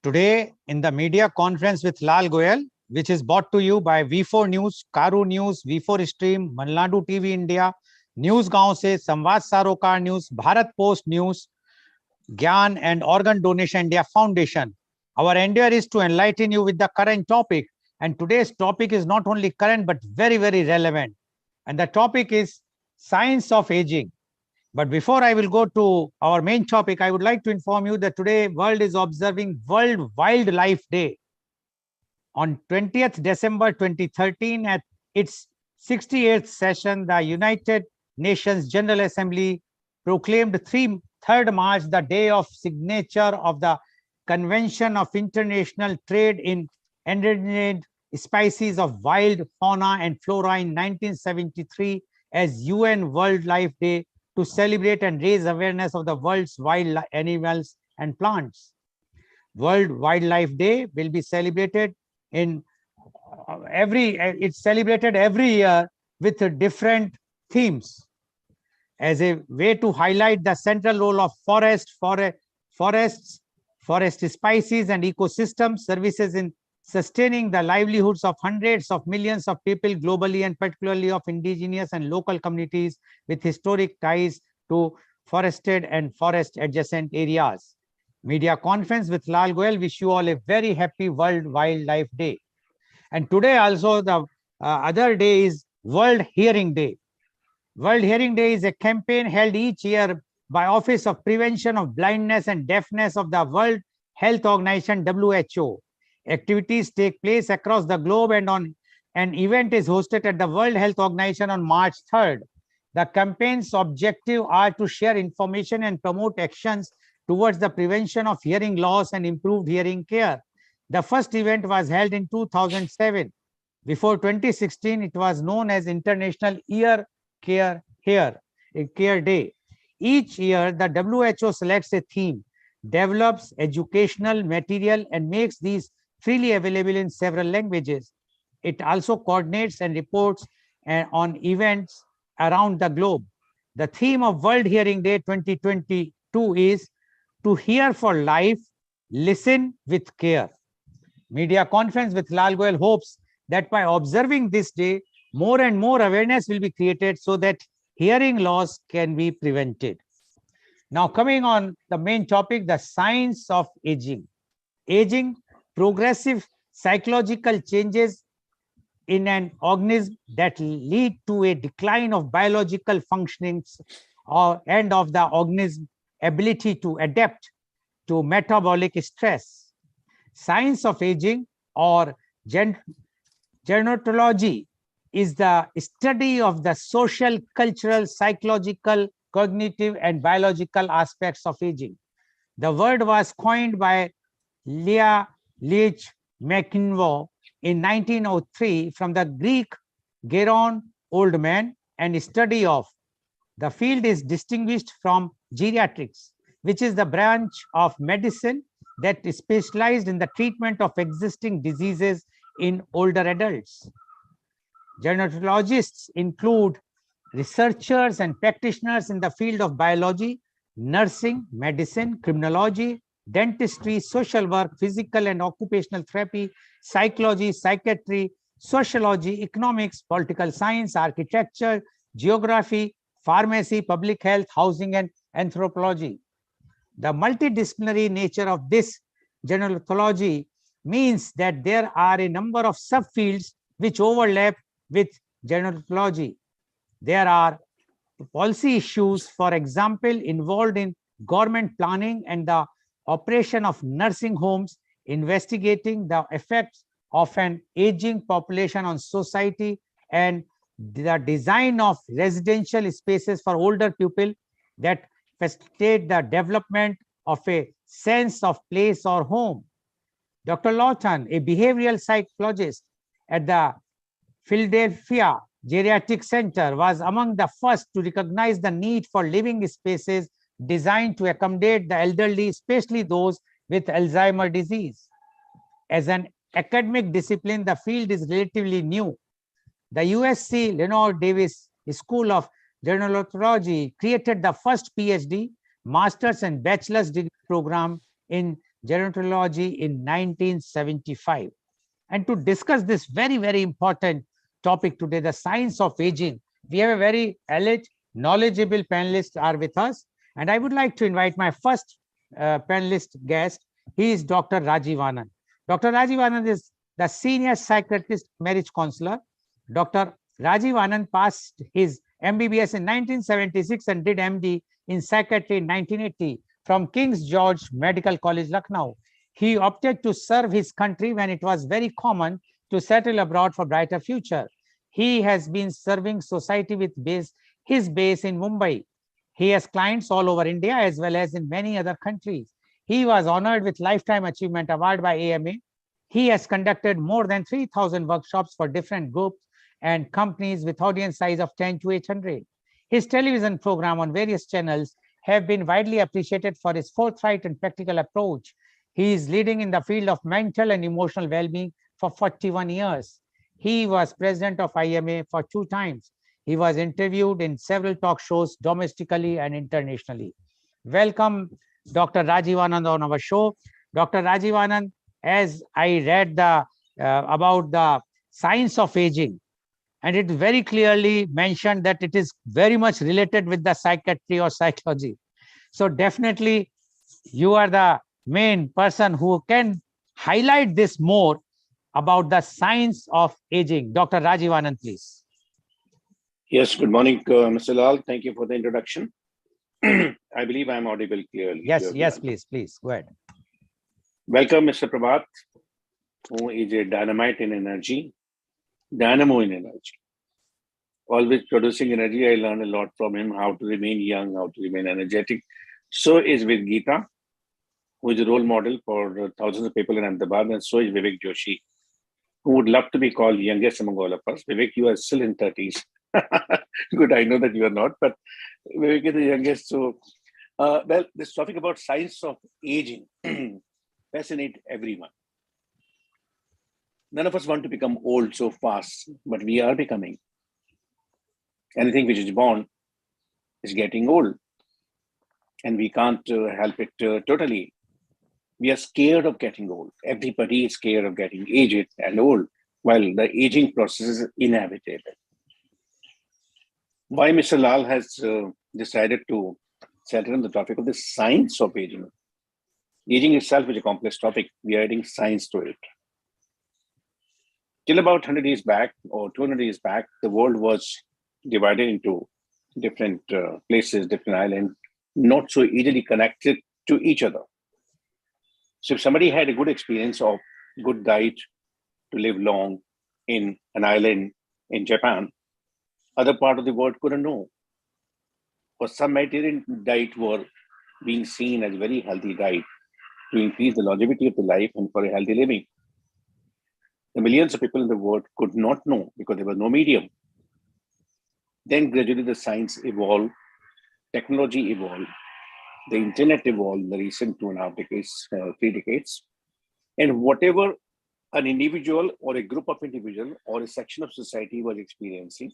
Today, in the media conference with Lal Goel, which is brought to you by V4 News, Karu News, V4 Stream, Manladu TV India, News Gaon se, Samvad Sarokar News, Bharat Post News, Gyan and Organ Donation India Foundation. Our endeavor is to enlighten you with the current topic. And today's topic is not only current, but very, very relevant. And the topic is science of aging. But before I will go to our main topic, I would like to inform you that today world is observing World Wildlife Day. On 20th December 2013, at its 68th session, the United Nations General Assembly proclaimed 3rd March the day of signature of the Convention of International Trade in Endangered Species of Wild Fauna and Flora in 1973 as UN Wildlife Day, to celebrate and raise awareness of the world's wild animals and plants. World Wildlife Day will be celebrated in it's celebrated every year with different themes as a way to highlight the central role of forests, forest species and ecosystem services in sustaining the livelihoods of hundreds of millions of people globally, and particularly of indigenous and local communities with historic ties to forested and forest adjacent areas. Media conference with Lal Goel wish you all a very happy World Wildlife Day. And today also the other day is World Hearing Day. World Hearing Day is a campaign held each year by Office of Prevention of Blindness and Deafness of the World Health Organization, WHO. Activities take place across the globe, and an event is hosted at the World Health Organization on March 3rd. The campaign's objective are to share information and promote actions towards the prevention of hearing loss and improved hearing care. The first event was held in 2007. Before 2016, it was known as International Ear Care Day. Each year, the WHO selects a theme, develops educational material, and makes these freely available in several languages. It also coordinates and reports on events around the globe. The theme of World Hearing Day 2022 is to hear for life, listen with care. Media conference with Lal Goel hopes that by observing this day, more and more awareness will be created so that hearing loss can be prevented. Now, coming on the main topic, the science of aging. Aging, progressive psychological changes in an organism that lead to a decline of biological functionings and of the organism's ability to adapt to metabolic stress. Science of aging, or gerontology, is the study of the social, cultural, psychological, cognitive, and biological aspects of aging. The word was coined by Leah Leach McInvaux in 1903 from the Greek geron, old man, and study of. The field is distinguished from geriatrics, which is the branch of medicine that is specialized in the treatment of existing diseases in older adults. Gerontologists include researchers and practitioners in the field of biology, nursing, medicine, criminology, dentistry, social work, physical and occupational therapy, psychology, psychiatry, sociology, economics, political science, architecture, geography, pharmacy, public health, housing, and anthropology. The multidisciplinary nature of this gerontology means that there are a number of subfields which overlap with gerontology. There are policy issues, for example, involved in government planning and the operation of nursing homes, investigating the effects of an aging population on society, and the design of residential spaces for older people that facilitate the development of a sense of place or home. Dr. Lawton, a behavioral psychologist at the Philadelphia Geriatric Center, was among the first to recognize the need for living spaces designed to accommodate the elderly, especially those with Alzheimer's disease. As an academic discipline, the field is relatively new. The USC Leonard Davis School of Gerontology created the first PhD, master's and bachelor's degree program in gerontology in 1975. And to discuss this very, very important topic today, the science of aging, we have a very knowledgeable panelists are with us. And I would like to invite my first panelist guest. He is Dr. Rajiv Anand. Dr. Rajiv Anand is the senior psychiatrist marriage counselor. Dr. Rajiv Anand passed his MBBS in 1976 and did MD in psychiatry in 1980 from King's George Medical College, Lucknow. He opted to serve his country when it was very common to settle abroad for brighter future. He has been serving society with his base in Mumbai. He has clients all over India as well as in many other countries. He was honored with Lifetime Achievement Award by AMA. He has conducted more than 3,000 workshops for different groups and companies with audience size of 10 to 800. His television program on various channels have been widely appreciated for his forthright and practical approach. He is leading in the field of mental and emotional well-being for 41 years. He was president of IMA for 2 times. He was interviewed in several talk shows domestically and internationally. Welcome, Dr. Rajiv Anand on our show. Dr. Rajiv Anand, as I read about the science of aging, and it very clearly mentioned that it is very much related with the psychiatry or psychology. So definitely you are the main person who can highlight this more about the science of aging. Dr. Rajiv Anand, please. Yes, good morning, Mr. Lal. Thank you for the introduction. I believe I'm audible clearly. Yes, please, go ahead. Welcome, Mr. Prabhat, who is a dynamite in energy, dynamo in energy. Always producing energy. I learned a lot from him, how to remain young, how to remain energetic. So is with Geeta, who is a role model for thousands of people in Ahmedabad, and so is Vivek Joshi, who would love to be called youngest among all of us. Vivek, you are still in 30s. Good, I know that you are not, but Vivek is the youngest. So, well, this topic about science of aging fascinates everyone. None of us want to become old so fast, but we are becoming. Anything which is born is getting old, and we can't help it totally. We are scared of getting old. Everybody is scared of getting aged and old, while the aging process is inevitable. Why Mr. Lal has decided to settle on the topic of the science of aging. Aging itself is a complex topic. We are adding science to it. Till about 100 years back or 200 years back, the world was divided into different places, different islands, not so easily connected to each other. So if somebody had a good experience of good diet to live long in an island in Japan, other part of the world couldn't know. For some Mediterranean diet were being seen as very healthy diet to increase the longevity of the life and for a healthy living. The millions of people in the world could not know because there was no medium. Then gradually the science evolved, technology evolved, the internet evolved in the recent 2.5 decades, 3 decades. And whatever an individual or a group of individuals or a section of society was experiencing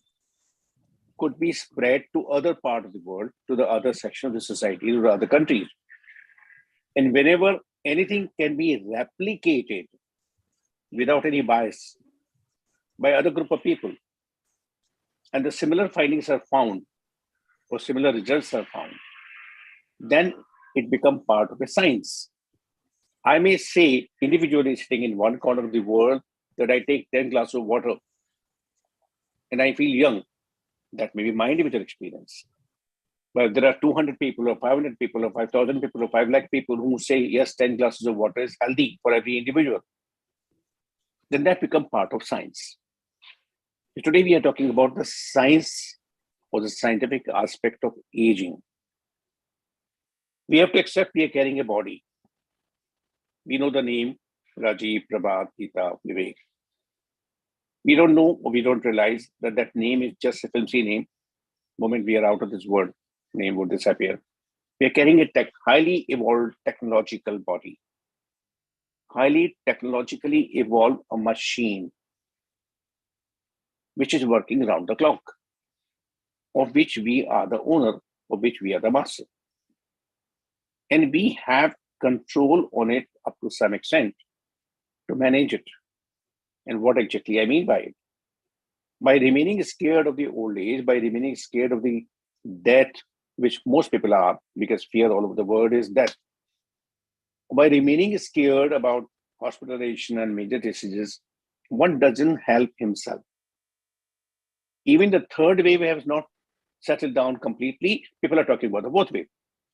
could be spread to other part of the world, to the other section of the society, to other countries. And whenever anything can be replicated without any bias by other group of people, and the similar findings are found or similar results are found, then it becomes part of a science. I may say individually sitting in one corner of the world that I take 10 glasses of water and I feel young. That may be my individual experience. But if there are 200 people or 500 people or 5,000 people or 5 lakh people who say, yes, 10 glasses of water is healthy for every individual, then that becomes part of science. So today we are talking about the science or the scientific aspect of aging. We have to accept we are carrying a body. We know the name Rajiv, Prabhat, Geeta, Vivek. We don't know or we don't realize that that name is just a filmy name. The moment we are out of this world, name would disappear. We are carrying a highly evolved technological body. Highly technologically evolved a machine which is working around the clock, of which we are the owner, of which we are the master. And we have control on it up to some extent to manage it. And what exactly I mean by it? By remaining scared of the old age, by remaining scared of the death, which most people are, because fear all over the world is death. By remaining scared about hospitalization and major diseases, one doesn't help himself. Even the third wave has not settled down completely. People are talking about the fourth wave.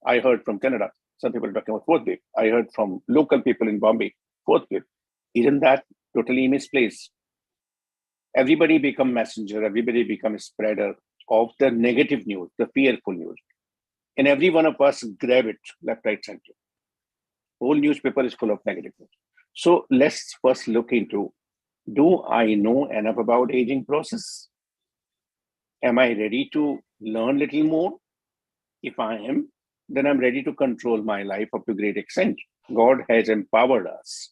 I heard from Canada, some people are talking about fourth wave. I heard from local people in Bombay, fourth wave. Isn't that totally misplaced? Everybody become messenger, everybody become a spreader of the negative news, the fearful news. And every one of us grab it left, right, center. Whole newspaper is full of negative news. So let's first look into, do I know enough about aging process? Am I ready to learn little more? If I am, then I'm ready to control my life up to great extent. God has empowered us.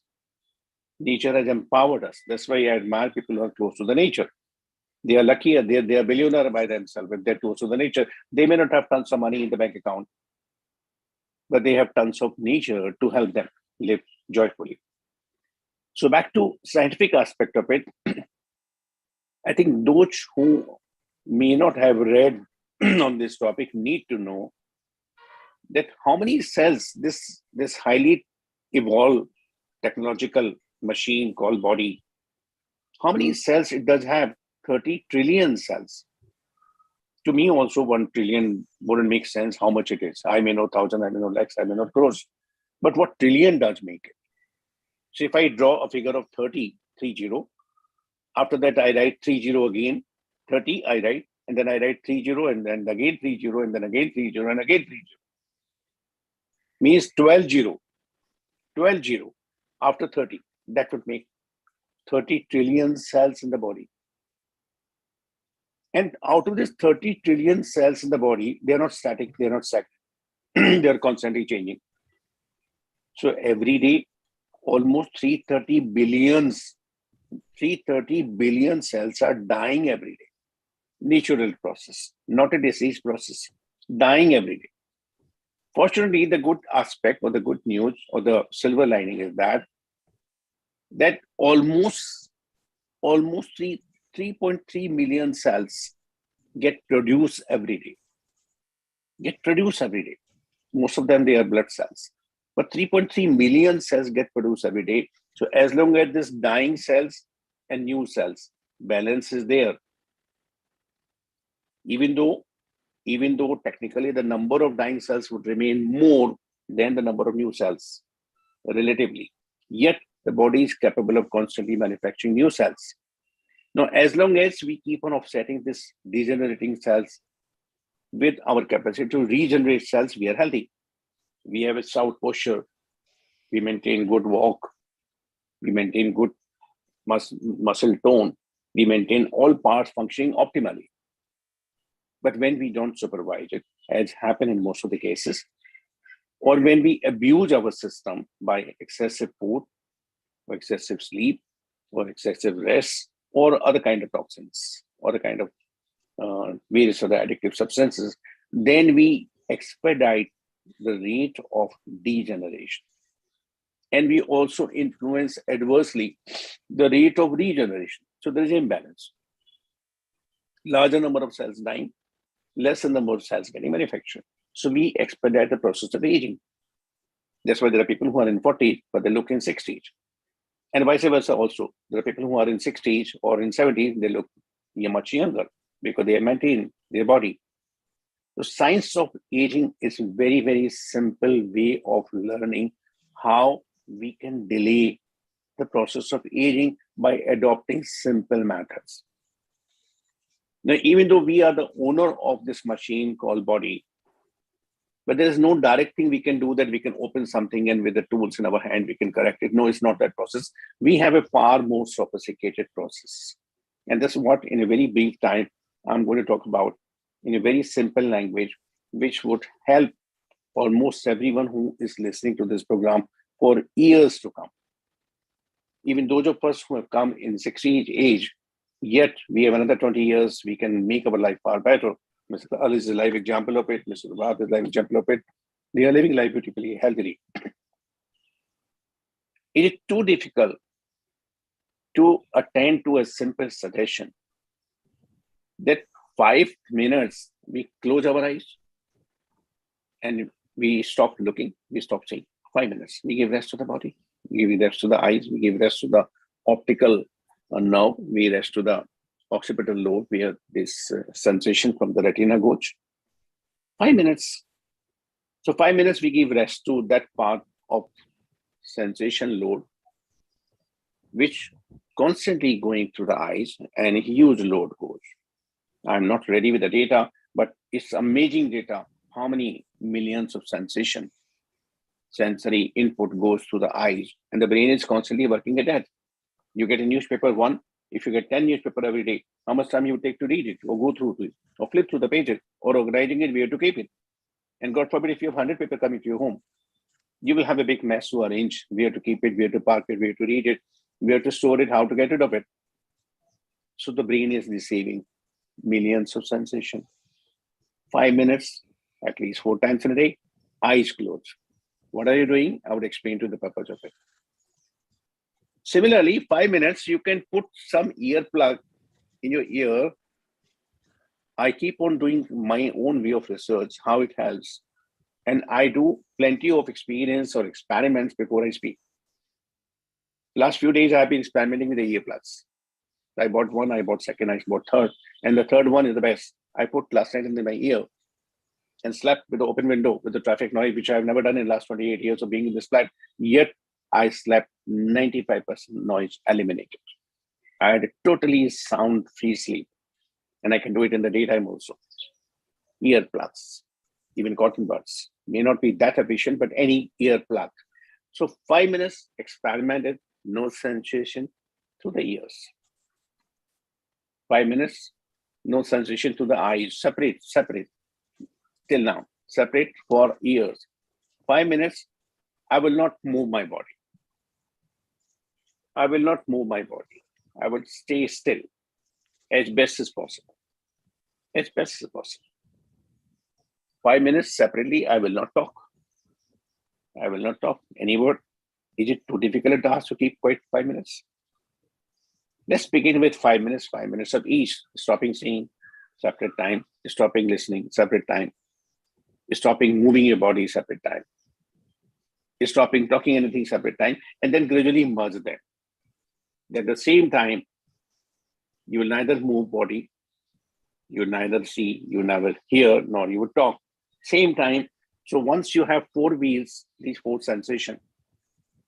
Nature has empowered us. That's why I admire people who are close to the nature. They are lucky, they are billionaire by themselves. If they're close to the nature, they may not have tons of money in the bank account, but they have tons of nature to help them live joyfully. So back to scientific aspect of it, I think those who may not have read on this topic need to know that how many cells this highly evolved technological machine called body, how many cells it does have? 30 trillion cells. To me also 1 trillion wouldn't make sense how much it is. I may know 1,000, I may know lakhs, I may know crores, but what trillion does make it? So if I draw a figure of 30, 30, after that I write 30 again, 30 I write, and then I write 30 and then again 30 and then again 30 and again 30. Means 12 after 30. That would make 30 trillion cells in the body. And out of this 30 trillion cells in the body, they're not static, they're not static. They're constantly changing. So every day, almost 330 billion cells are dying every day. Natural process, not a disease process, dying every day. Fortunately, the good aspect or the good news or the silver lining is that almost 3.3 million cells get produced every day. Most of them, they are blood cells. But 3.3 million cells get produced every day. So as long as this dying cells and new cells, balance is there. Even though technically the number of dying cells would remain more than the number of new cells, relatively. Yet the body is capable of constantly manufacturing new cells. Now, as long as we keep on offsetting this degenerating cells with our capacity to regenerate cells, we are healthy. We have a sound posture. We maintain good walk. We maintain good muscle tone. We maintain all parts functioning optimally. But when we don't supervise it, as happened in most of the cases, or when we abuse our system by excessive food, or excessive sleep, or excessive rest, or other kind of toxins, or the kind of various other addictive substances, then we expedite the rate of degeneration. And we also influence adversely the rate of regeneration. So there is imbalance. Larger number of cells dying, lesser number of cells getting manufactured. So we expedite the process of aging. That's why there are people who are in 40s, but they look in 60s. And vice versa also. There are people who are in 60s or in 70s, they look much younger because they maintain their body. The science of aging is a very, very simple way of learning how we can delay the process of aging by adopting simple methods. Now, even though we are the owner of this machine called body, but there is no direct thing we can do that we can open something and with the tools in our hand, we can correct it. No, it's not that process. We have a far more sophisticated process. And that's what, in a very brief time, I'm going to talk about in a very simple language, which would help almost everyone who is listening to this program for years to come. Even those of us who have come in 60 age, yet we have another 20 years, we can make our life far better. Mr. Ali is a live example of it. Mr. Rabat is a live example of it. They are living life beautifully, healthily. Is it too difficult to attend to a simple suggestion that 5 minutes we close our eyes and we stop looking, we stop saying 5 minutes. We give rest to the body, we give rest to the eyes, we give rest to the optical nerve, we rest to the occipital lobe where this sensation from the retina goes. 5 minutes. So 5 minutes we give rest to that part of sensation load, which constantly going through the eyes and a huge load goes. I'm not ready with the data, but it's amazing data. How many millions of sensory input goes through the eyes, and the brain is constantly working at that. You get a newspaper one, if you get 10 newspaper every day, how much time you take to read it or go through it or flip through the pages or organizing it, where to keep it? And God forbid, if you have 100 paper coming to your home, you will have a big mess to arrange where to keep it, where to park it, where to read it, where to store it, how to get rid of it. So the brain is receiving millions of sensations. 5 minutes, at least 4 times in a day, eyes closed. What are you doing? I would explain to the purpose of it. Similarly, 5 minutes, you can put some earplug in your ear. I keep on doing my own way of research, how it helps. And I do plenty of experience or experiments before I speak. Last few days, I've been experimenting with the earplugs. I bought one, I bought second, I bought third. And the third one is the best. I put last night in my ear and slept with the open window with the traffic noise, which I've never done in the last 28 years of being in this flat. Yet I slept 95% noise eliminated. I had a totally sound-free sleep. And I can do it in the daytime also. Earplugs, even cotton buds, may not be that efficient, but any earplug. So 5 minutes experimented, no sensation to the ears. 5 minutes, no sensation to the eyes, separate. Till now, separate for ears. 5 minutes, I will not move my body. I will not move my body. I will stay still as best as possible. As best as possible. 5 minutes separately, I will not talk. I will not talk any word. Is it too difficult a task to keep quiet 5 minutes? Let's begin with 5 minutes, 5 minutes of each. Stopping seeing, separate time. Stopping listening, separate time. Stopping moving your body, separate time. Stopping talking anything, separate time. And then gradually merge them. At the same time, you will neither move body, you will neither see, you will never hear, nor you will talk. Same time. So once you have four wheels, these four sensations,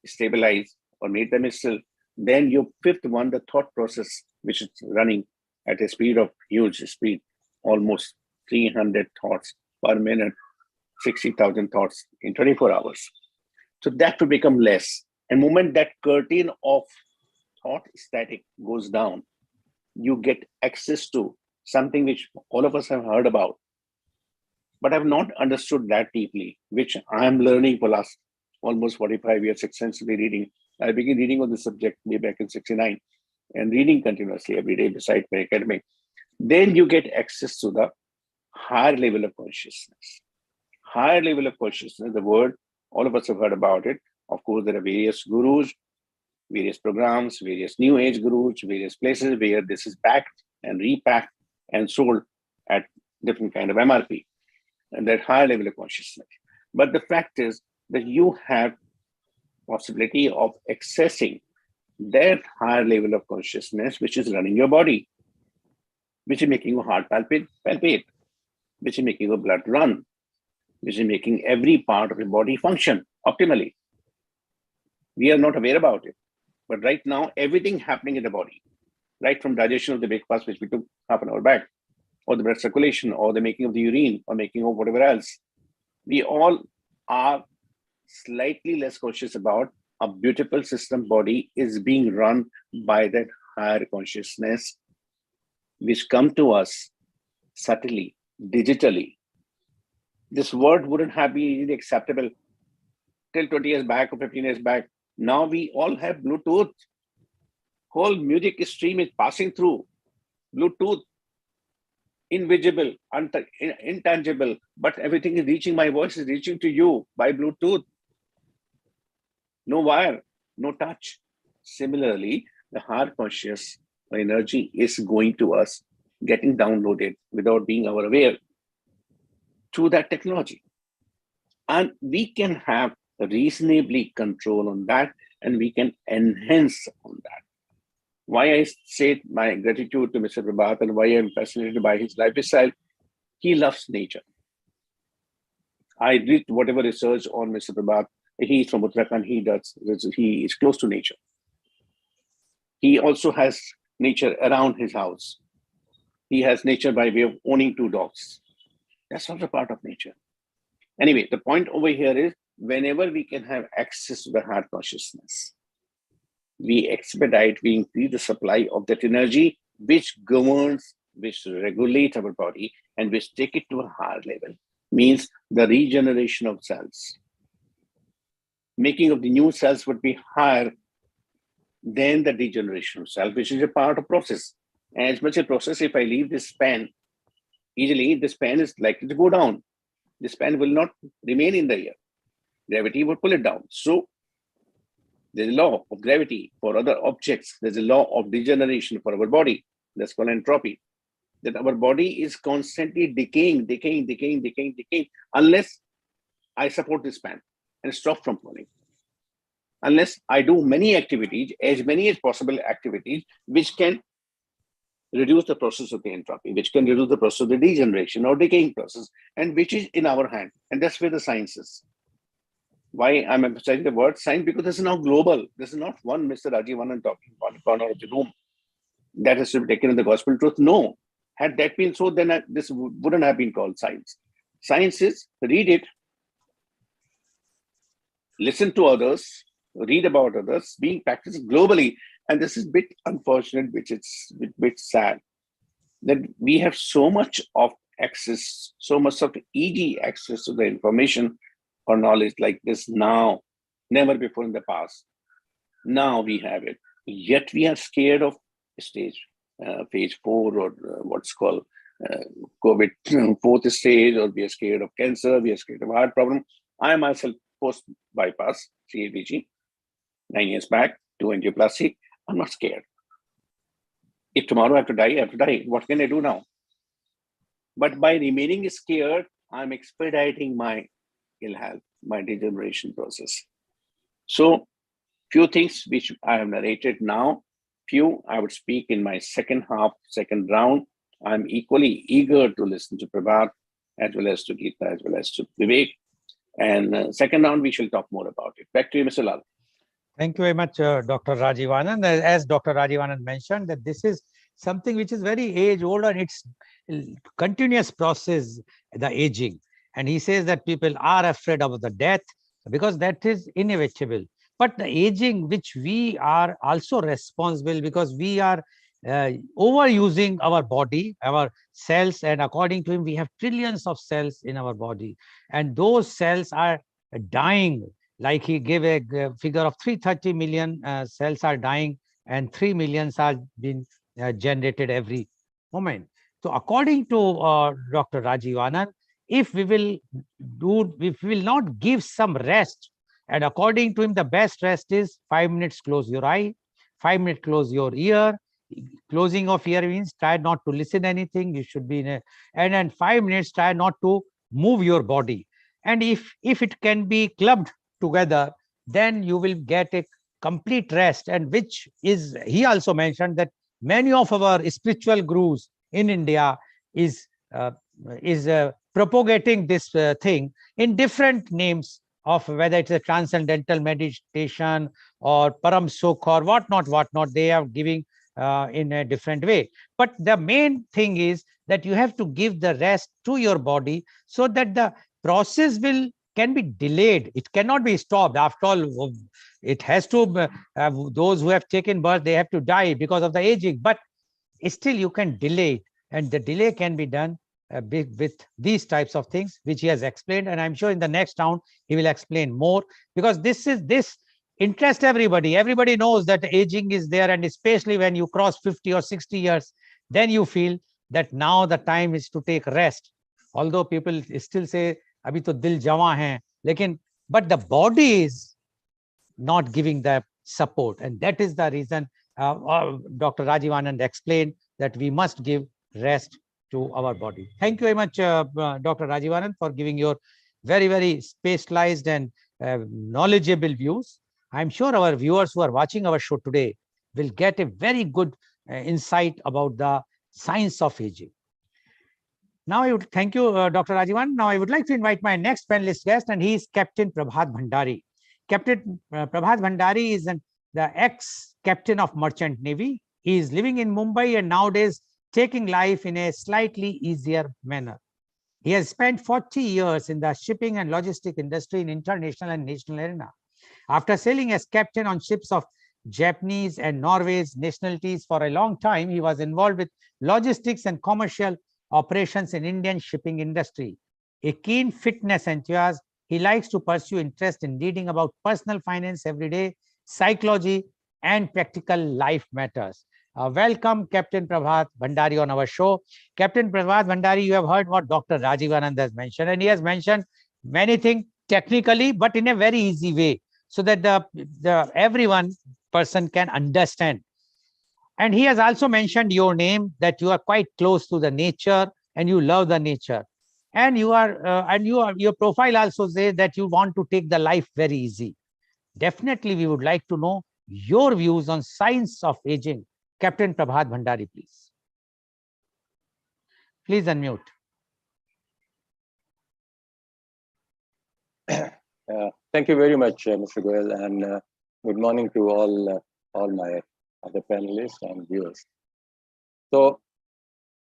stabilize or make them still, then your fifth one, the thought process, which is running at a speed of huge speed, almost 300 thoughts per minute, 60,000 thoughts in 24 hours. So that will become less. And the moment that curtain of thought static goes down, you get access to something which all of us have heard about, but have not understood that deeply, which I am learning for last almost 45 years, extensively reading. I began reading on the subject way back in 69 and reading continuously every day beside my academic. Then you get access to the higher level of consciousness. Higher level of consciousness, the word, all of us have heard about it. Of course, there are various gurus, various programs, various new age gurus, various places where this is packed and repacked and sold at different kind of MRP and that higher level of consciousness. But the fact is that you have possibility of accessing that higher level of consciousness, which is running your body, which is making your heart palpate, which is making your blood run, which is making every part of your body function optimally. We are not aware about it. But right now, everything happening in the body, right from digestion of the breakfast, which we took half an hour back, or the blood circulation, or the making of the urine, or making of whatever else, we all are slightly less conscious about. A beautiful system body is being run by that higher consciousness, which come to us subtly, digitally. This word wouldn't have been easily acceptable till 20 years back or 15 years back. Now we all have Bluetooth. Whole music stream is passing through Bluetooth. Invisible, intangible, but everything is reaching. My voice is reaching to you by Bluetooth. No wire. no touch. Similarly, the heart conscious energy is going to us, getting downloaded without being aware through that technology. And we can have reasonably control on that, and we can enhance on that. Why I say my gratitude to Mr. Prabhat and why I'm fascinated by his lifestyle, he loves nature. I did whatever research on Mr. Prabhat. He's from Uttarakhand. He is close to nature. He also has nature around his house. He has nature by way of owning 2 dogs. That's also part of nature. Anyway, the point over here is whenever we can have access to the heart consciousness, we expedite, we increase the supply of that energy, which governs, which regulates our body, and which take it to a higher level. Means the regeneration of cells. Making of the new cells would be higher than the degeneration of cells, which is a part of process. As much a process, if I leave this pen, easily this pen is likely to go down. This pen will not remain in the air. Gravity will pull it down. So there's a law of gravity for other objects. There's a law of degeneration for our body. That's called entropy. That our body is constantly decaying, unless I support this pen and stop from falling. Unless I do many activities, as many as possible activities, which can reduce the process of the entropy, which can reduce the process of the degeneration or decaying process, and which is in our hand. And that's where the science is. Why I'm emphasizing the word science? Because this is now global. This is not one Mr. Rajivanan talking about a corner of the room. That has to be taken in the gospel truth. No. Had that been so, then this wouldn't have been called science. Science is read it, listen to others, read about others, being practiced globally. And this is a bit unfortunate, which it's a bit sad, that we have so much of access, so much of easy access to the information or knowledge like this now, never before in the past. Now we have it. Yet we are scared of phase 4 or what's called COVID 4th stage, or we are scared of cancer, we are scared of heart problem. I myself post-bypass, CABG, 9 years back, 2 angioplasty. I'm not scared. If tomorrow I have to die, I have to die. What can I do now? But by remaining scared, I'm expediting my ill health, my degeneration process. So, few things which I have narrated now, few I would speak in my second round. I'm equally eager to listen to Prabhat, as well as to Geeta, as well as to Vivek. And second round, we shall talk more about it. Back to you, Mr. Lal. Thank you very much, Dr. Rajivanan. As Dr. Rajivanan mentioned, that this is something which is very age-old, and it's continuous process, the aging. And he says that people are afraid of the death because that is inevitable. But the aging, which we are also responsible, because we are overusing our body, our cells, and according to him, we have trillions of cells in our body. And those cells are dying. Like he gave a figure of 330 million cells are dying, and 3 million are being generated every moment. So according to Dr. Rajivanan, if we will not give some rest, and according to him, the best rest is 5 minutes close your eye, 5 minutes close your ear. Closing of ear means try not to listen anything. You should be and then 5 minutes try not to move your body. And if it can be clubbed together, then you will get a complete rest. And which is, he also mentioned that many of our spiritual gurus in India is propagating this thing in different names of whether it's a transcendental meditation or param sukh or whatnot, they are giving in a different way. But the main thing is that you have to give the rest to your body so that the process can be delayed. It cannot be stopped. After all, it has to, those who have taken birth, they have to die because of the aging, but still you can delay it. And the delay can be done with these types of things, which he has explained. And I'm sure in the next round, he will explain more, because this interests everybody. Everybody knows that aging is there. And especially when you cross 50 or 60 years, then you feel that now the time is to take rest. Although people still say, abhi to dil jawan hai, but the body is not giving the support. And that is the reason Dr. Rajiv Anand explained that we must give rest to our body. Thank you very much, Dr. Rajiv Anand, for giving your very, very specialized and knowledgeable views. I'm sure our viewers who are watching our show today will get a very good insight about the science of aging. Now, I would thank you, Dr. Rajivan. Now, I would like to invite my next panelist guest, and he is Captain Prabhat Bhandari. Captain Prabhat Bhandari is the ex-captain of Merchant Navy. He is living in Mumbai and nowadays taking life in a slightly easier manner. He has spent 40 years in the shipping and logistic industry in international and national arena. After sailing as captain on ships of Japanese and Norway's nationalities for a long time, he was involved with logistics and commercial operations in Indian shipping industry. A keen fitness enthusiast, he likes to pursue interest in reading about personal finance every day, psychology, and practical life matters. Welcome, Captain Prabhat Bhandari on our show. Captain Prabhat Bhandari, you have heard what Dr. Rajiv Anand has mentioned, and he has mentioned many things technically, but in a very easy way, so that the everyone person can understand. And he has also mentioned your name, that you are quite close to the nature and you love the nature. And your profile also says that you want to take the life very easy. Definitely, we would like to know your views on science of aging. Captain Prabhat Bhandari, please. Please unmute. Thank you very much, Mr. Goel, and good morning to all my other panelists and viewers. So,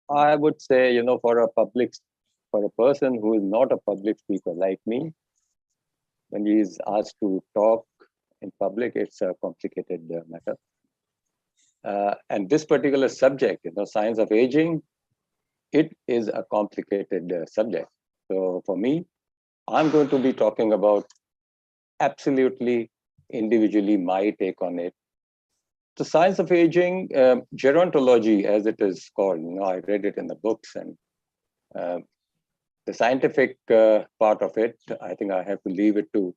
I would say, for a person who is not a public speaker like me, when he is asked to talk in public, it's a complicated matter. And this particular subject, science of aging, it is a complicated subject. So for me, I'm going to be talking about absolutely individually my take on it. The science of aging, gerontology, as it is called, I read it in the books, and the scientific part of it, I think I have to leave it to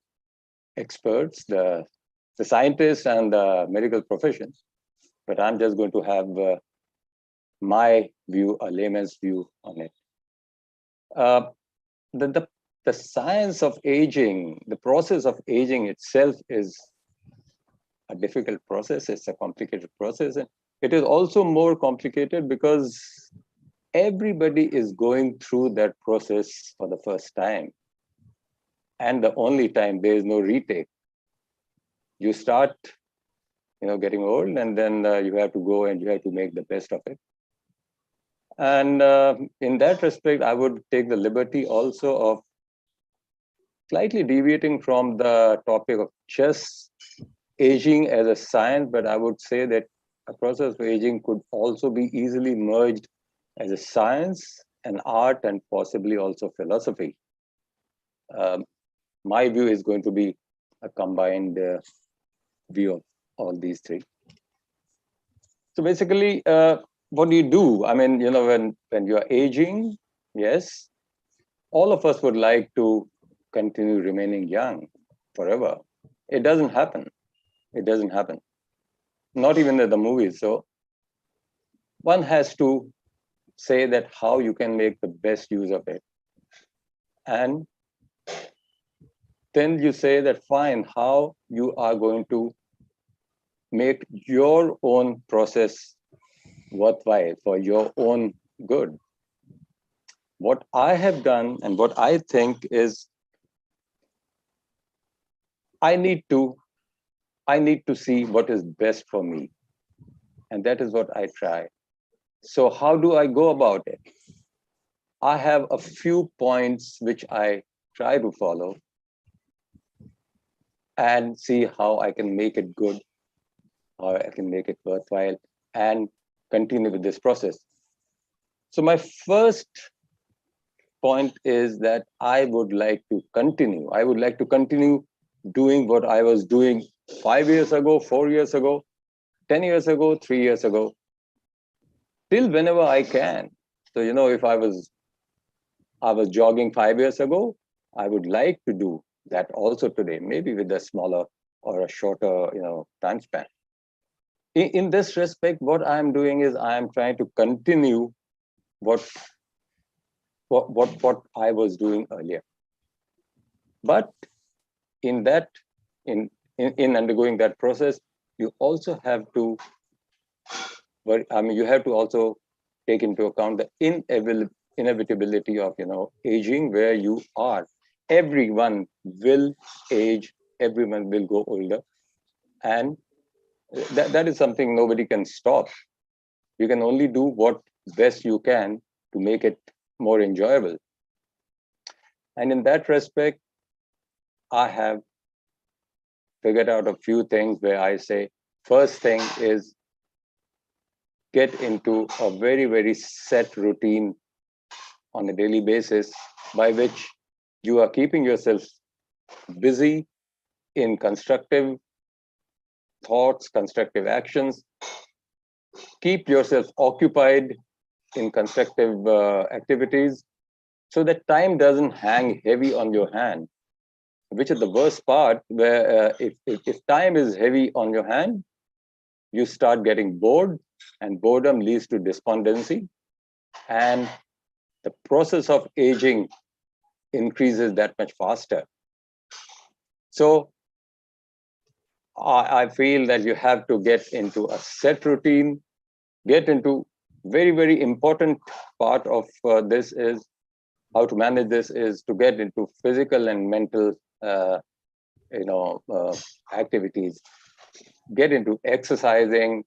experts, the scientists and the medical profession. But I'm just going to have my view, a layman's view on it. The science of aging, the process of aging itself is a difficult process. It's a complicated process. And it is also more complicated because everybody is going through that process for the first time. And the only time, there is no retake. You start, getting old, and then you have to go and you have to make the best of it. And in that respect, I would take the liberty also of slightly deviating from the topic of just aging as a science, but I would say that a process of aging could also be easily merged as a science, an art, and possibly also philosophy. My view is going to be a combined view of all these three. So basically, what do you do? I mean, when you're aging, yes, all of us would like to continue remaining young forever. It doesn't happen. It doesn't happen. Not even in the movies. So one has to say that how you can make the best use of it. And then you say that, fine, how you are going to make your own process worthwhile for your own good. What I have done and what I think is I need to see what is best for me. And that is what I try. So how do I go about it? I have a few points which I try to follow and see how I can make it good, how I can make it worthwhile and continue with this process. So my first point is that I would like to continue. I would like to continue doing what I was doing 5 years ago, 4 years ago, 10 years ago, 3 years ago, till whenever I can. So, if I was jogging 5 years ago, I would like to do that also today, maybe with a smaller or a shorter, time span. In this respect, what I'm doing is I am trying to continue what I was doing earlier. But in that, in undergoing that process, you also have to, you have to also take into account the inevitability of aging, where you are. Everyone will age. Everyone will go older, and that is something nobody can stop. You can only do what best you can to make it more enjoyable. And in that respect, I have figured out a few things where I say, first thing is get into a very, very set routine on a daily basis by which you are keeping yourself busy in constructive thoughts, constructive actions. Keep yourself occupied in constructive activities so that time doesn't hang heavy on your hand, which is the worst part, where if time is heavy on your hand, you start getting bored, and boredom leads to despondency, and the process of aging increases that much faster. So I feel that you have to get into a set routine, get into very, very important part of this is how to manage this is to get into physical and mental activities. Get into exercising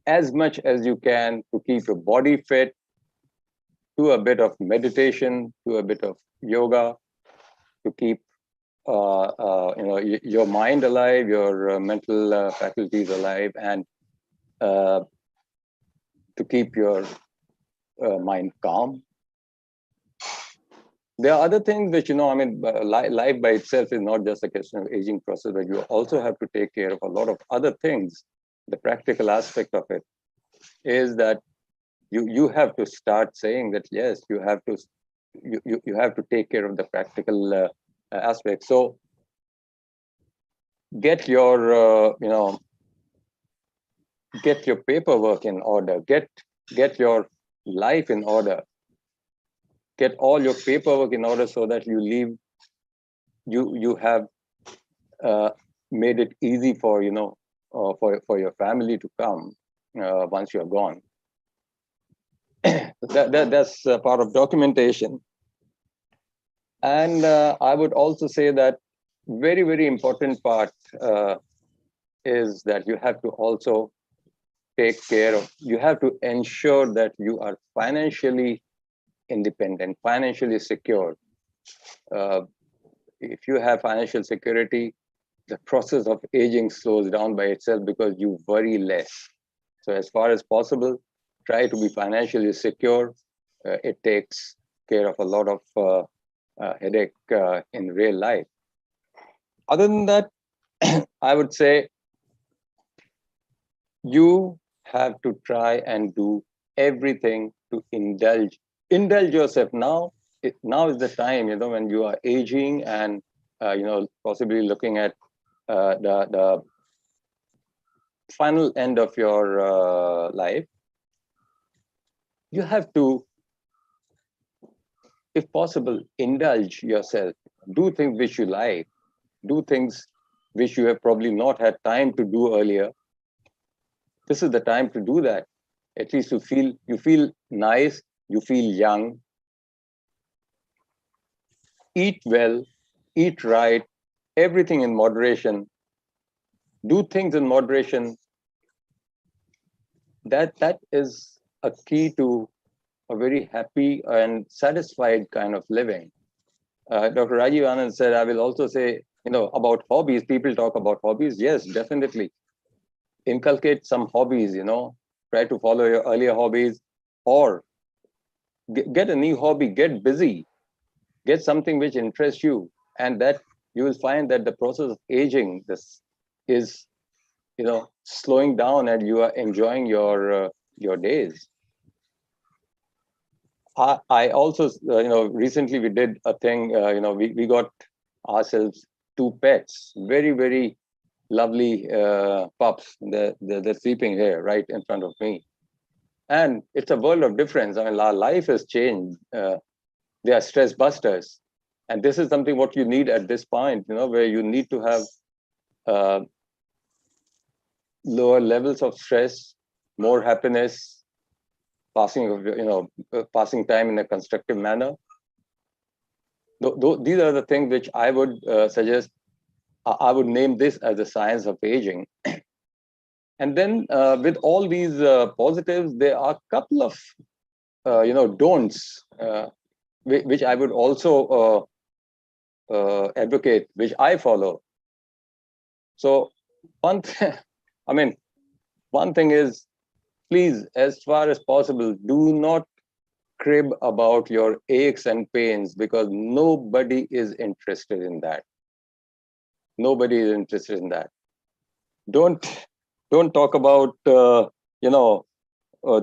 as much as you can to keep your body fit, do a bit of meditation, do a bit of yoga to keep your mind alive, your mental faculties alive, and to keep your mind calm. There are other things which, life by itself is not just a question of aging process, but you also have to take care of a lot of other things. The practical aspect of it is that you have to start saying that, yes, you have to take care of the practical aspect. So get your, get your paperwork in order, get your life in order, get all your paperwork in order so that you have made it easy for for your family to come once you're gone. That's part of documentation. And I would also say that very, very important part is that you have to also take care of, you have to ensure that you are financially independent, financially secure. If you have financial security, the process of aging slows down by itself because you worry less. So as far as possible, try to be financially secure. It takes care of a lot of headache in real life. Other than that, I would say you have to try and do everything to indulge yourself. Now is the time, when you are aging and possibly looking at the final end of your life. You have to, if possible, indulge yourself, do things which you like, do things which you have probably not had time to do earlier. This is the time to do that. At least you feel nice, you feel young. Eat well, eat right, everything in moderation. Do things in moderation. That is a key to a very happy and satisfied kind of living. Dr. Rajiv Anand said, I will also say, about hobbies. People talk about hobbies. Yes, definitely. Inculcate some hobbies, try to follow your earlier hobbies, or get a new hobby, get busy, get something which interests you. And that you will find that the process of aging this is, slowing down, and you are enjoying your days. I also, recently we did a thing, we got ourselves two pets, very, very lovely pups. They're sleeping here right in front of me. And it's a world of difference. I mean, our life has changed. They are stress busters. And this is something what you need at this point, where you need to have lower levels of stress, more happiness, passing time in a constructive manner. These are the things which I would suggest. I would name this as the science of aging. And then with all these positives, there are a couple of don'ts which I would also advocate, which I follow. So one thing is, please, as far as possible, do not crib about your aches and pains, because nobody is interested in that. Nobody is interested in that. Don't talk about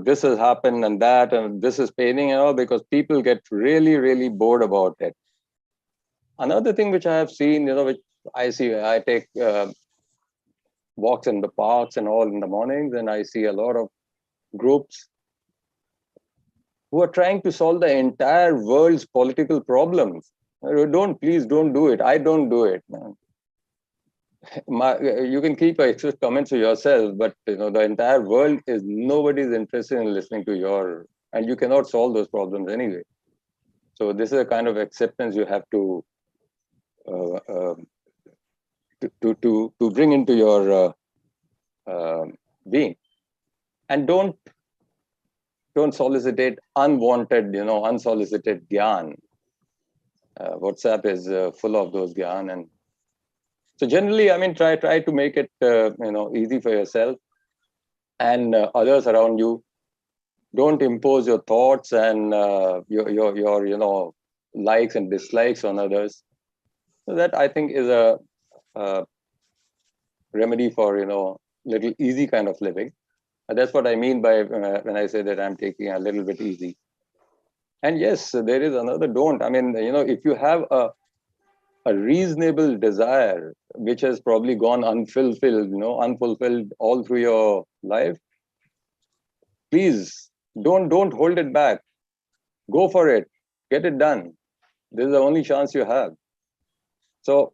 this has happened and that and this is paining and all, because people get really, really bored about it. Another thing which I have seen, which I see, I take walks in the parks and all in the mornings, and I see a lot of groups who are trying to solve the entire world's political problems. Please don't do it. I don't do it, man. You can keep extra comments to yourself, but the entire world is, nobody's interested in listening to your, and you cannot solve those problems anyway. So this is a kind of acceptance you have to bring into your being, and don't solicitate unwanted, unsolicited gyan. WhatsApp is full of those gyan, and so generally, I mean, try to make it easy for yourself and others around you. Don't impose your thoughts and your likes and dislikes on others. So that, I think, is a remedy for little easy kind of living. And that's what I mean by when I say that I'm taking a little bit easy. And yes, there is another don't. I mean, if you have a reasonable desire which has probably gone unfulfilled all through your life, please don't hold it back. Go for it. Get it done. This is the only chance you have. So,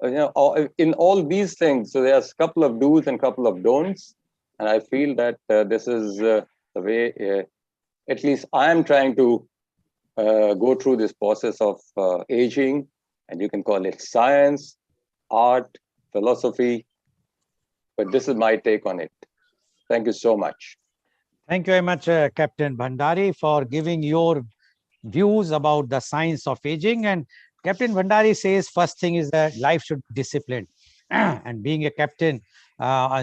in all these things, so there's a couple of do's and couple of don'ts. And I feel that this is the way, at least I'm trying to go through this process of aging. And you can call it science, art, philosophy, but this is my take on it. Thank you so much. Thank you very much, Captain Bhandari, for giving your views about the science of aging. And Captain Bhandari says first thing is that life should be disciplined. And being a captain,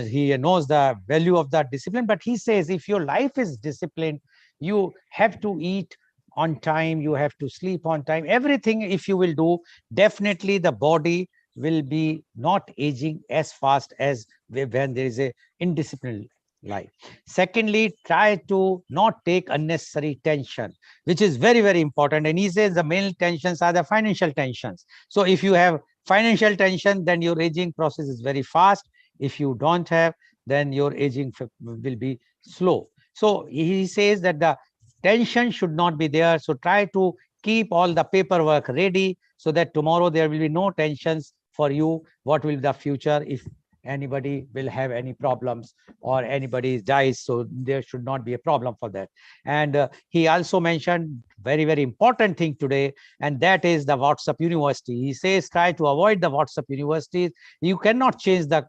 he knows the value of that discipline. But he says if your life is disciplined, you have to eat on time, you have to sleep on time. Everything, if you will do, definitely the body will be not aging as fast as when there is a indisciplined life. Secondly, try to not take unnecessary tension, which is very, very important. And he says the main tensions are the financial tensions. So if you have financial tension, then your aging process is very fast. If you don't have, then your aging will be slow. So he says that the tension should not be there. So try to keep all the paperwork ready so that tomorrow there will be no tensions for you. What will be the future if anybody will have any problems or anybody dies? So there should not be a problem for that. And he also mentioned very, very important thing today, and that is the WhatsApp University. He says try to avoid the WhatsApp universities. You cannot change the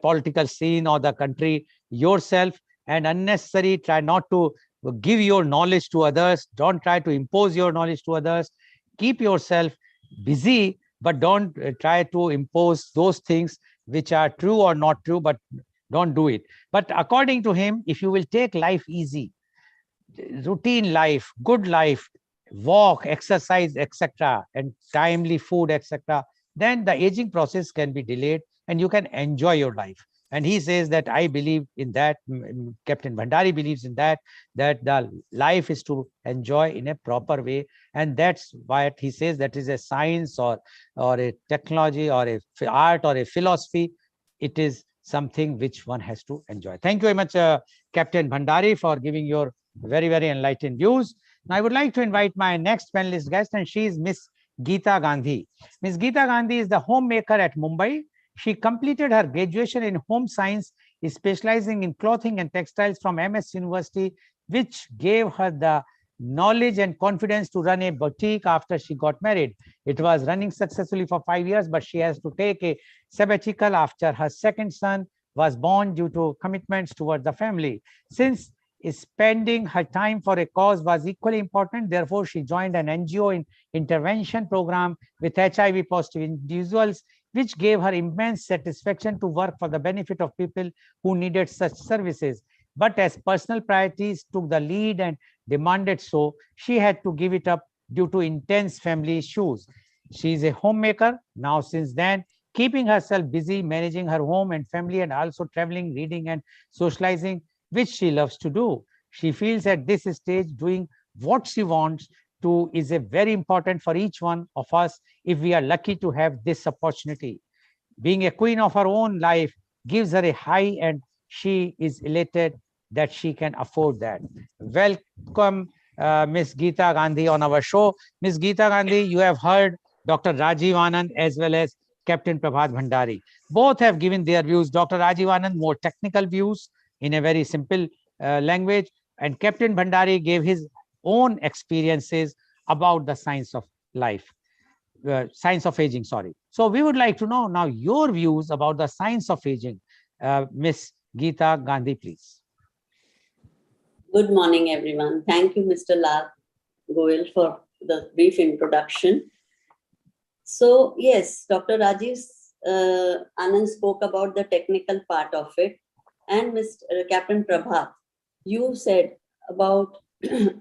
political scene or the country yourself, and unnecessary try not to give your knowledge to others. Don't try to impose your knowledge to others. Keep yourself busy, but don't try to impose those things which are true or not true, but don't do it. But according to him, if you will take life easy, routine life, good life, walk, exercise, etc., and timely food, etc., then the aging process can be delayed and you can enjoy your life. And he says that I believe in that, Captain Bhandari believes in that, that the life is to enjoy in a proper way. And that's why he says that is a science or a technology or a art or a philosophy. It is something which one has to enjoy. Thank you very much, Captain Bhandari, for giving your very, very enlightened views. Now, I would like to invite my next panelist guest, and she is Miss Geeta Gandhi. Miss Geeta Gandhi is the homemaker at Mumbai. She completed her graduation in home science, specializing in clothing and textiles from MS University, which gave her the knowledge and confidence to run a boutique after she got married. It was running successfully for 5 years, but she has to take a sabbatical after her second son was born due to commitments towards the family. Since spending her time for a cause was equally important, therefore she joined an NGO in intervention program with HIV positive individuals, which gave her immense satisfaction to work for the benefit of people who needed such services. But as personal priorities took the lead and demanded so, she had to give it up due to intense family issues. She is a homemaker now since then, keeping herself busy managing her home and family, and also traveling, reading, and socializing, which she loves to do. She feels at this stage doing what she wants to is a very important for each one of us if we are lucky to have this opportunity. Being a queen of her own life gives her a high, and she is elated that she can afford that. Welcome, Ms. Geeta Gandhi on our show. Ms. Geeta Gandhi, you have heard Dr. Rajiv Anand as well as Captain Prabhat Bhandari. Both have given their views. Dr. Rajiv Anand more technical views in a very simple language, and Captain Bhandari gave his own experiences about the science of life, science of aging, sorry. So we would like to know now your views about the science of aging. Ms. Geeta Gandhi, please. Good morning, everyone. Thank you, Mr. Goel, for the brief introduction. So, yes, Dr. Rajiv Anand spoke about the technical part of it. And Mr. Captain Prabhat, you said about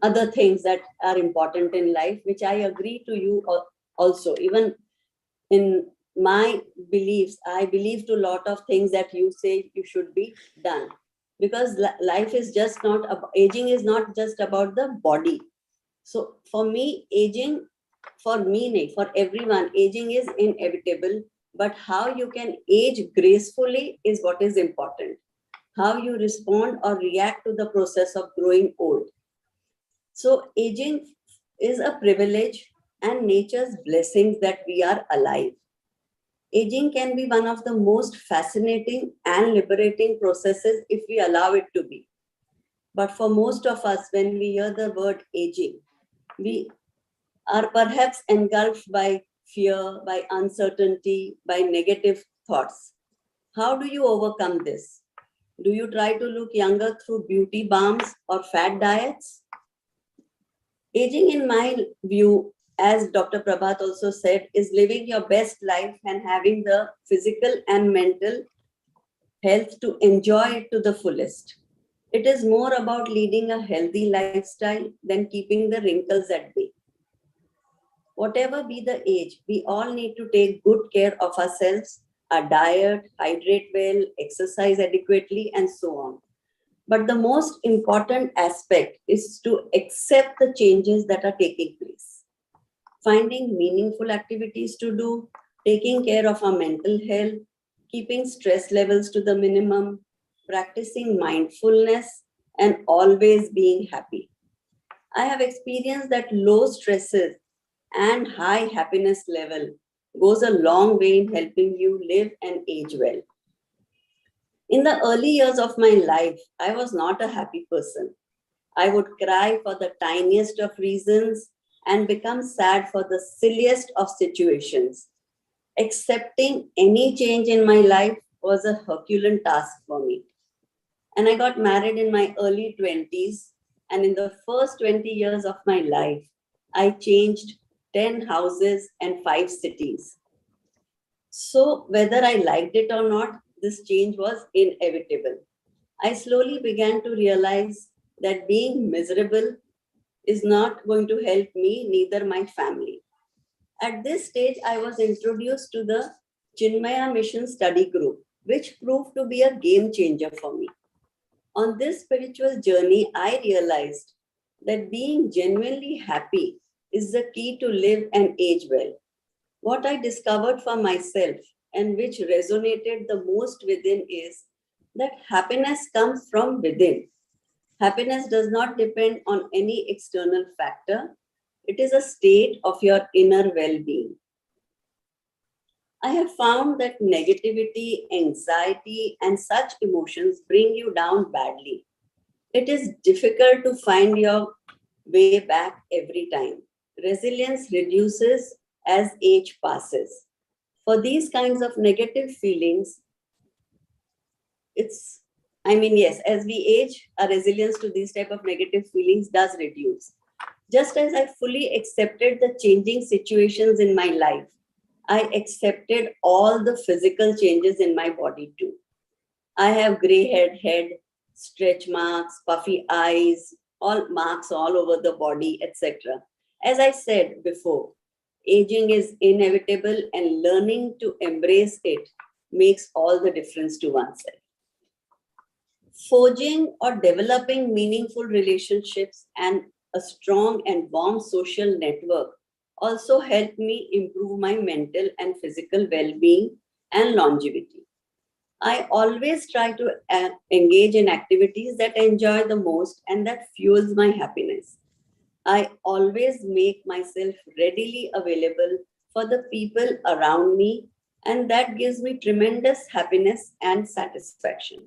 other things that are important in life, which I agree to you also. Even in my beliefs, I believe to a lot of things that you say you should be done. Because life is just not, aging is not just about the body. So for me, aging, for me, for everyone, aging is inevitable. But how you can age gracefully is what is important. How you respond or react to the process of growing old. So aging is a privilege and nature's blessings that we are alive. Aging can be one of the most fascinating and liberating processes if we allow it to be. But for most of us, when we hear the word aging, we are perhaps engulfed by fear, by uncertainty, by negative thoughts. How do you overcome this? Do you try to look younger through beauty balms or fat diets? Aging, in my view, as Dr. Prabhat also said, is living your best life and having the physical and mental health to enjoy it to the fullest. It is more about leading a healthy lifestyle than keeping the wrinkles at bay. Whatever be the age, we all need to take good care of ourselves, our diet, hydrate well, exercise adequately, and so on. But the most important aspect is to accept the changes that are taking place. Finding meaningful activities to do, taking care of our mental health, keeping stress levels to the minimum, practicing mindfulness, and always being happy. I have experienced that low stresses and high happiness level goes a long way in helping you live and age well. In the early years of my life, I was not a happy person. I would cry for the tiniest of reasons and become sad for the silliest of situations. Accepting any change in my life was a Herculean task for me. And I got married in my early 20s. And in the first 20 years of my life, I changed 10 houses and 5 cities. So whether I liked it or not, this change was inevitable. I slowly began to realize that being miserable is not going to help me, neither my family. At this stage, I was introduced to the Chinmaya Mission Study Group, which proved to be a game changer for me. On this spiritual journey, I realized that being genuinely happy is the key to live and age well. What I discovered for myself and which resonated the most within is that happiness comes from within. Happiness does not depend on any external factor. It is a state of your inner well-being. I have found that negativity, anxiety, and such emotions bring you down badly. It is difficult to find your way back every time. Resilience reduces as age passes. For these kinds of negative feelings, yes, as we age, our resilience to these type of negative feelings does reduce. Just as I fully accepted the changing situations in my life, I accepted all the physical changes in my body too. I have gray-haired head, stretch marks, puffy eyes, all marks all over the body, etc. As I said before, aging is inevitable and learning to embrace it makes all the difference to oneself. Forging or developing meaningful relationships and a strong and warm social network also helped me improve my mental and physical well-being and longevity. I always try to engage in activities that I enjoy the most and that fuels my happiness. I always make myself readily available for the people around me, and that gives me tremendous happiness and satisfaction.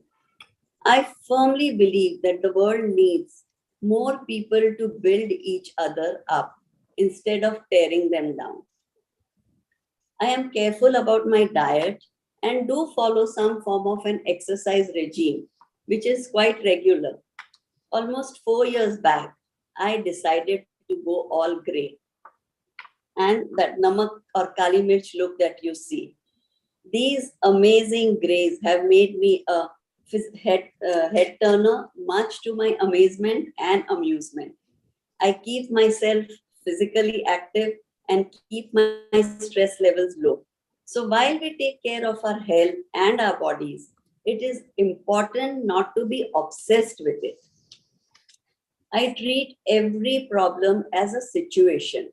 I firmly believe that the world needs more people to build each other up instead of tearing them down. I am careful about my diet and do follow some form of an exercise regime, which is quite regular. Almost 4 years back, I decided to go all grey. And that namak or kali mirch look that you see. These amazing greys have made me a head turner, much to my amazement and amusement. I keep myself physically active and keep my stress levels low. So while we take care of our health and our bodies, it is important not to be obsessed with it. I treat every problem as a situation.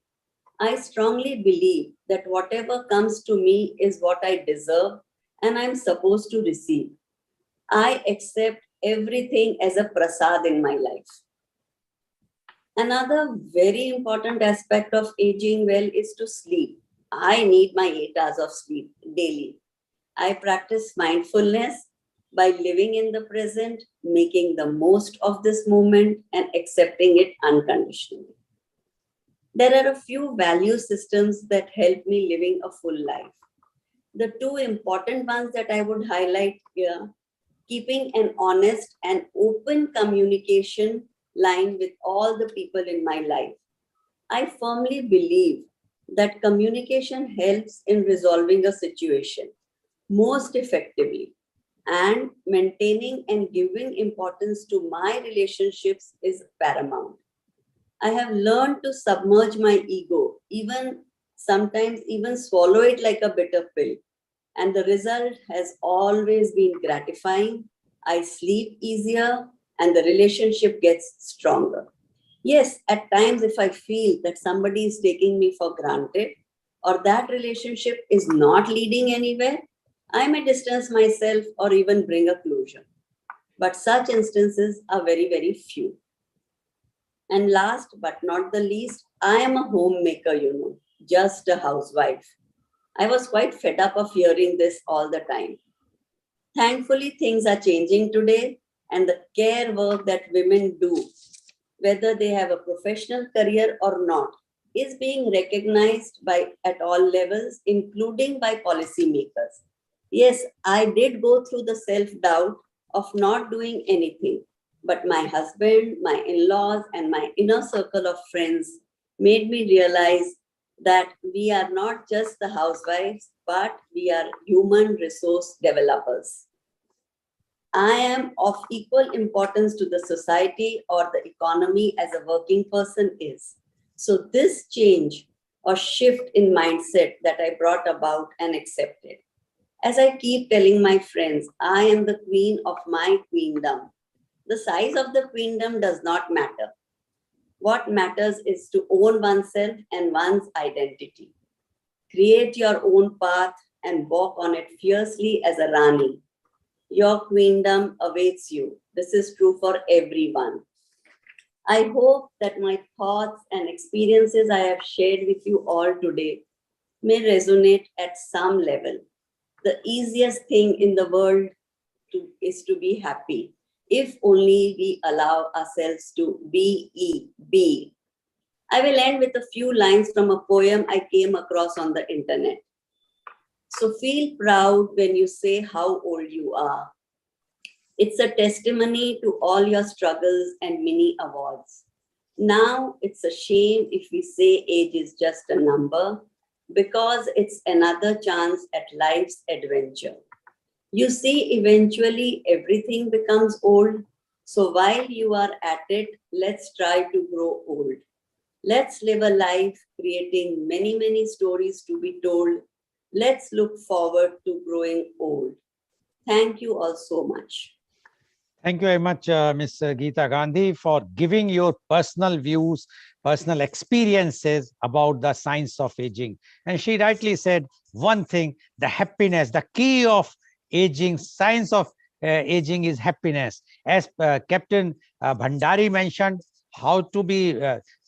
I strongly believe that whatever comes to me is what I deserve and I'm supposed to receive. I accept everything as a prasad in my life. Another very important aspect of aging well is to sleep. I need my 8 hours of sleep daily. I practice mindfulness by living in the present, making the most of this moment, and accepting it unconditionally. There are a few value systems that help me living a full life. The two important ones that I would highlight here: keeping an honest and open communication line with all the people in my life. I firmly believe that communication helps in resolving a situation most effectively, and maintaining and giving importance to my relationships is paramount. I have learned to submerge my ego, sometimes even swallow it like a bitter pill. And the result has always been gratifying. I sleep easier and the relationship gets stronger. Yes, at times if I feel that somebody is taking me for granted or that relationship is not leading anywhere, I may distance myself or even bring a closure. But such instances are very, very few. And last but not the least, I am a homemaker, just a housewife. I was quite fed up of hearing this all the time. Thankfully, things are changing today, and the care work that women do, whether they have a professional career or not, is being recognized at all levels, including by policymakers. Yes, I did go through the self-doubt of not doing anything, but my husband, my in-laws, and my inner circle of friends made me realize that we are not just the housewives, but we are human resource developers. I am of equal importance to the society or the economy as a working person is. So this change or shift in mindset that I brought about and accepted. As I keep telling my friends, I am the queen of my queendom. The size of the queendom does not matter. What matters is to own oneself and one's identity. Create your own path and walk on it fiercely as a Rani. Your queendom awaits you. This is true for everyone. I hope that my thoughts and experiences I have shared with you all today may resonate at some level. The easiest thing in the world is to be happy, if only we allow ourselves to be. I will end with a few lines from a poem I came across on the internet. So feel proud when you say how old you are. It's a testimony to all your struggles and mini awards. Now it's a shame if we say age is just a number, because it's another chance at life's adventure. You see, eventually everything becomes old. So while you are at it, let's try to grow old. Let's live a life creating many, many stories to be told. Let's look forward to growing old. Thank you all so much. Thank you very much, Ms. Geeta Gandhi, for giving your personal views, personal experiences about the science of aging. And she rightly said one thing, the happiness, the key of aging, science of aging is happiness. As Captain Bhandari mentioned, how to be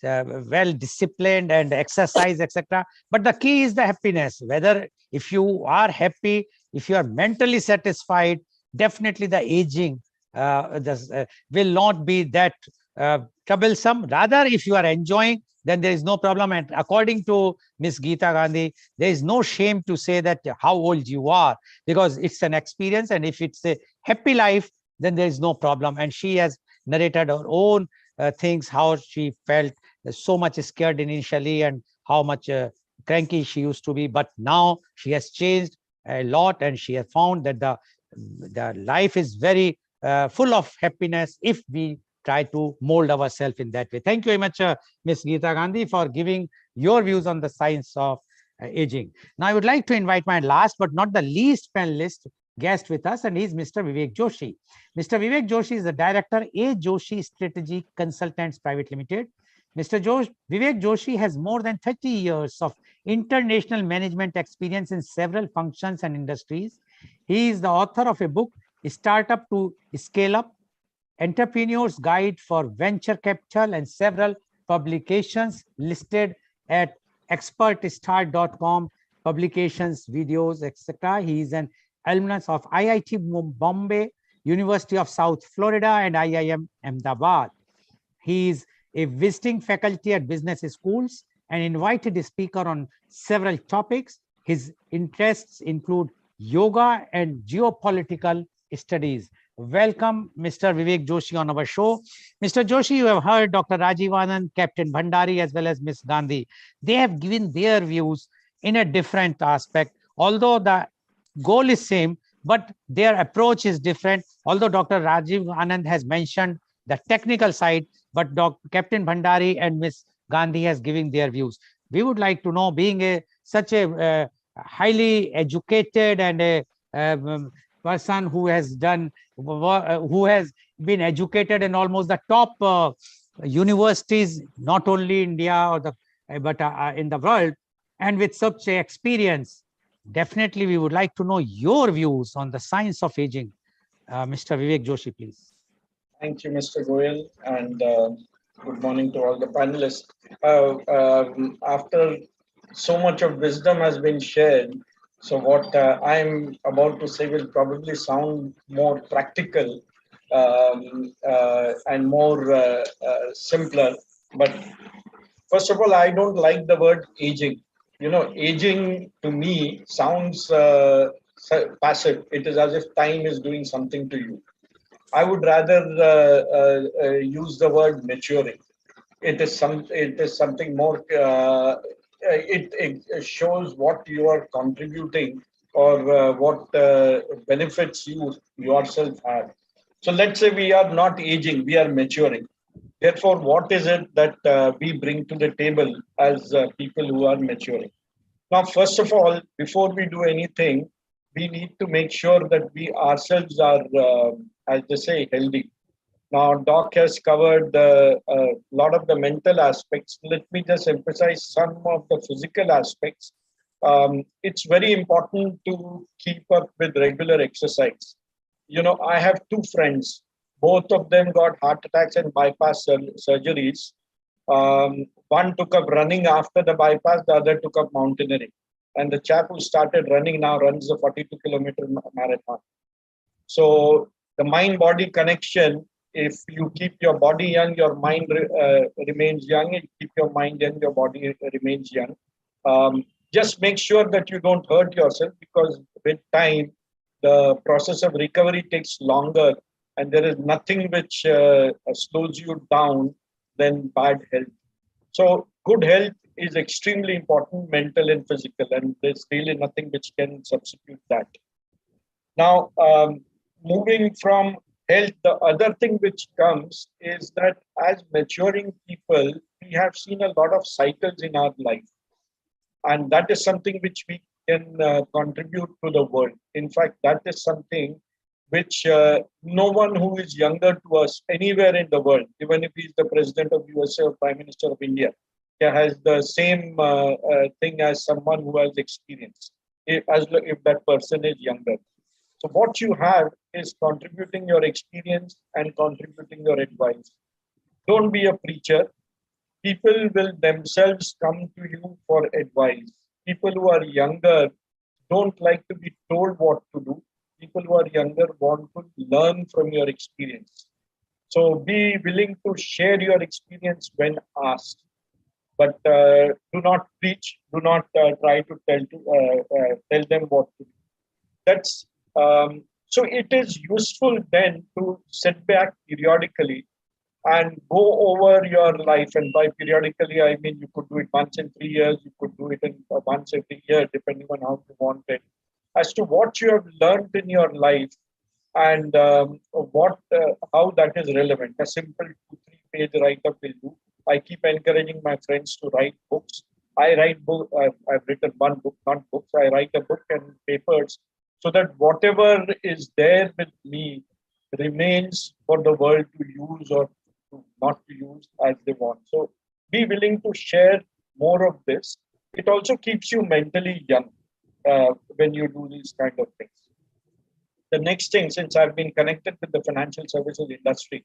well disciplined and exercise, etc. But the key is the happiness. Whether if you are happy, if you are mentally satisfied, definitely the aging will not be that troublesome. Rather, if you are enjoying, then there is no problem. And according to Ms. Geeta Gandhi, there is no shame to say that how old you are, because it's an experience. And if it's a happy life, then there is no problem. And she has narrated her own things, how she felt so much scared initially and how much cranky she used to be. But now she has changed a lot, and she has found that the life is very full of happiness if we try to mold ourselves in that way. Thank you very much, Ms. Geeta Gandhi, for giving your views on the science of aging. Now, I would like to invite my last but not the least panelist guest with us, and he's Mr. Vivek Joshi. Mr. Vivek Joshi is the director, A. Joshi Strategy Consultants Private Limited. Mr. Vivek Joshi has more than 30 years of international management experience in several functions and industries. He is the author of a book, Startup to Scale Up, Entrepreneur's Guide for Venture Capital, and several publications listed at expertstart.com, publications, videos, etc. He is an alumnus of IIT Bombay, University of South Florida, and IIM Ahmedabad. He is a visiting faculty at business schools and invited speaker on several topics. His interests include yoga and geopolitical studies. Welcome, Mr. Vivek Joshi, on our show. Mr. Joshi, you have heard Dr. Rajiv Anand, Captain Bhandari, as well as Ms. Gandhi. They have given their views in a different aspect, although the goal is same, but their approach is different. Although Dr. Rajiv Anand has mentioned the technical side, but Captain Bhandari and Ms. Gandhi has given their views. We would like to know, being such a highly educated and a person who has been educated in almost the top universities, not only India or but in the world, and with such experience, definitely we would like to know your views on the science of aging. Mr. Vivek Joshi, please. Thank you, Mr. Goel, and good morning to all the panelists. After so much of wisdom has been shared, so what I'm about to say will probably sound more practical and more simpler. But first of all, I don't like the word aging. You know, aging to me sounds passive. It is as if time is doing something to you. I would rather use the word maturing. It is something more. It shows what you are contributing or what benefits you yourself have. So let's say we are not aging, we are maturing. Therefore, what is it that we bring to the table as people who are maturing? Now, first of all, before we do anything, we need to make sure that we ourselves are, as they say, healthy. Now, Doc has covered a lot of the mental aspects. Let me just emphasize some of the physical aspects. It's very important to keep up with regular exercise. I have two friends. Both of them got heart attacks and bypass surgeries. One took up running after the bypass, the other took up mountaineering. And the chap who started running now runs a 42-kilometer marathon. So the mind-body connection, if you keep your body young, your mind remains young. If you keep your mind young, your body remains young. Just make sure that you don't hurt yourself, because with time, the process of recovery takes longer, and there is nothing which slows you down than bad health. So good health is extremely important, mental and physical, and there's really nothing which can substitute that. Now, moving from health, the other thing which comes is that as maturing people, we have seen a lot of cycles in our life. And that is something which we can contribute to the world. In fact, that is something which no one who is younger to us anywhere in the world, even if he's the president of USA or prime minister of India, has the same thing as someone who has experience, if that person is younger. So what you have is contributing your experience and contributing your advice. Don't be a preacher. People will themselves come to you for advice. People who are younger don't like to be told what to do. People who are younger want to learn from your experience. So be willing to share your experience when asked. But do not preach. Do not try to tell them what to do. That's so it is useful then to sit back periodically and go over your life. And by periodically, I mean you could do it once in 3 years, you could do it in once every year, depending on how you want it, as to what you have learned in your life and how that is relevant. A simple 2-3 page write-up will do. I keep encouraging my friends to write books. I write book. I've written one book, not books. I write a book and papers, so that whatever is there with me remains for the world to use or not to use as they want. So be willing to share more of this. It also keeps you mentally young when you do these kind of things. The next thing, since I've been connected with the financial services industry,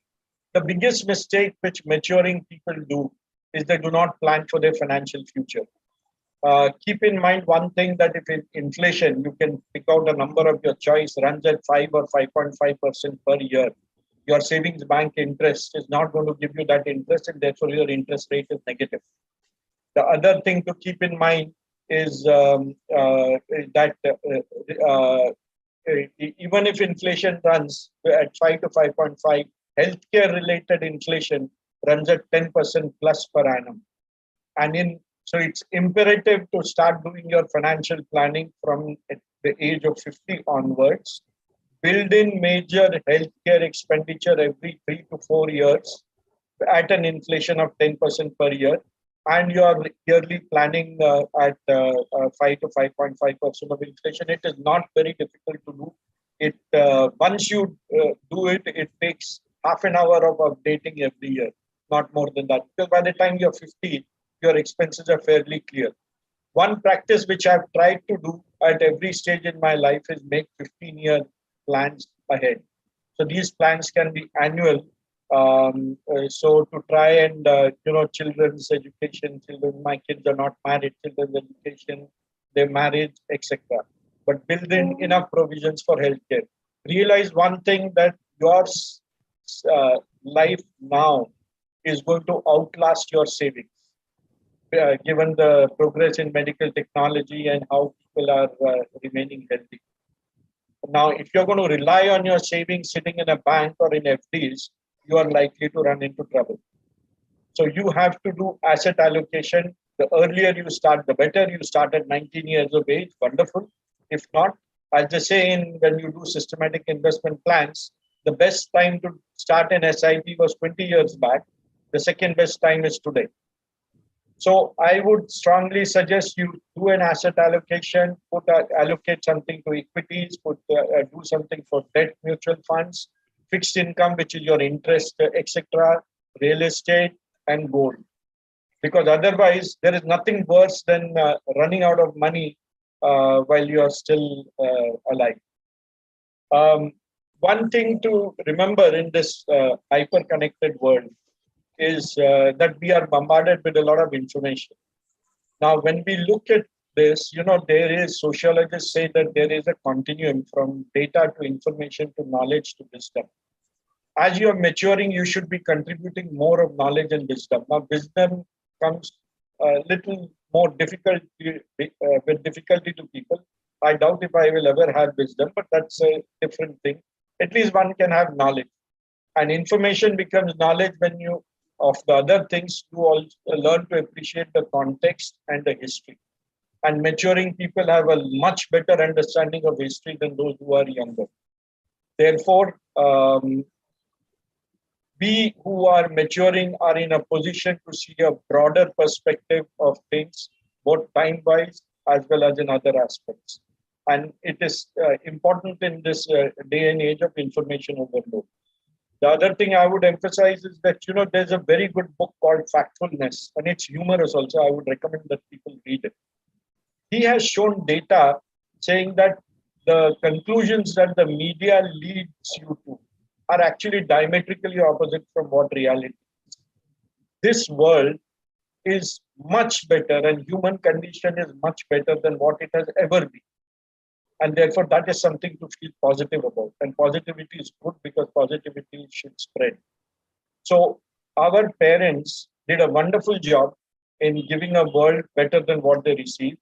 the biggest mistake which maturing people do is they do not plan for their financial future. Keep in mind one thing, that if inflation, you can pick out a number of your choice, runs at 5 or 5.5% per year, your savings bank interest is not going to give you that interest, and therefore your interest rate is negative. The other thing to keep in mind is that even if inflation runs at 5 to 5.5, healthcare related inflation runs at 10% plus per annum. And so it's imperative to start doing your financial planning from the age of 50 onwards. Build in major healthcare expenditure every 3 to 4 years at an inflation of 10% per year. And your yearly planning at 5 to 5.5% of inflation. It is not very difficult to do. Once you do it, it takes half an hour of updating every year, not more than that. Because by the time you're 50, your expenses are fairly clear. One practice which I've tried to do at every stage in my life is make 15-year plans ahead. So these plans can be annual. So to try and, children's education, my kids are not married, children's education, their marriage, etc. But build in enough provisions for healthcare. Realize one thing, that your life now is going to outlast your savings, given the progress in medical technology and how people are remaining healthy. Now, if you're going to rely on your savings sitting in a bank or in FDs, you are likely to run into trouble. So you have to do asset allocation. The earlier you start, the better. You start at 19 years of age, wonderful. If not, I'll just say, when you do systematic investment plans, the best time to start an SIP was 20 years back. The second best time is today. So I would strongly suggest you do an asset allocation, allocate something to equities, do something for debt mutual funds, fixed income, which is your interest, etc., real estate, and gold. Because otherwise, there is nothing worse than running out of money while you are still alive. One thing to remember in this hyper-connected world is that we are bombarded with a lot of information. Now, when we look at this, sociologists say that there is a continuum from data to information to knowledge to wisdom. As you are maturing, you should be contributing more of knowledge and wisdom. Now, wisdom comes a little more with difficulty to people. I doubt if I will ever have wisdom, but that's a different thing. At least one can have knowledge. And information becomes knowledge when you, of the other things, you also learn to appreciate the context and the history. And maturing people have a much better understanding of history than those who are younger. Therefore, we who are maturing are in a position to see a broader perspective of things, both time-wise as well as in other aspects. And it is important in this day and age of information overload. The other thing I would emphasize is that, there's a very good book called Factfulness, and it's humorous also. I would recommend that people read it. He has shown data saying that the conclusions that the media leads you to are actually diametrically opposite from what reality is. This world is much better, and human condition is much better than what it has ever been. And therefore, that is something to feel positive about. And positivity is good because positivity should spread. So our parents did a wonderful job in giving a world better than what they received.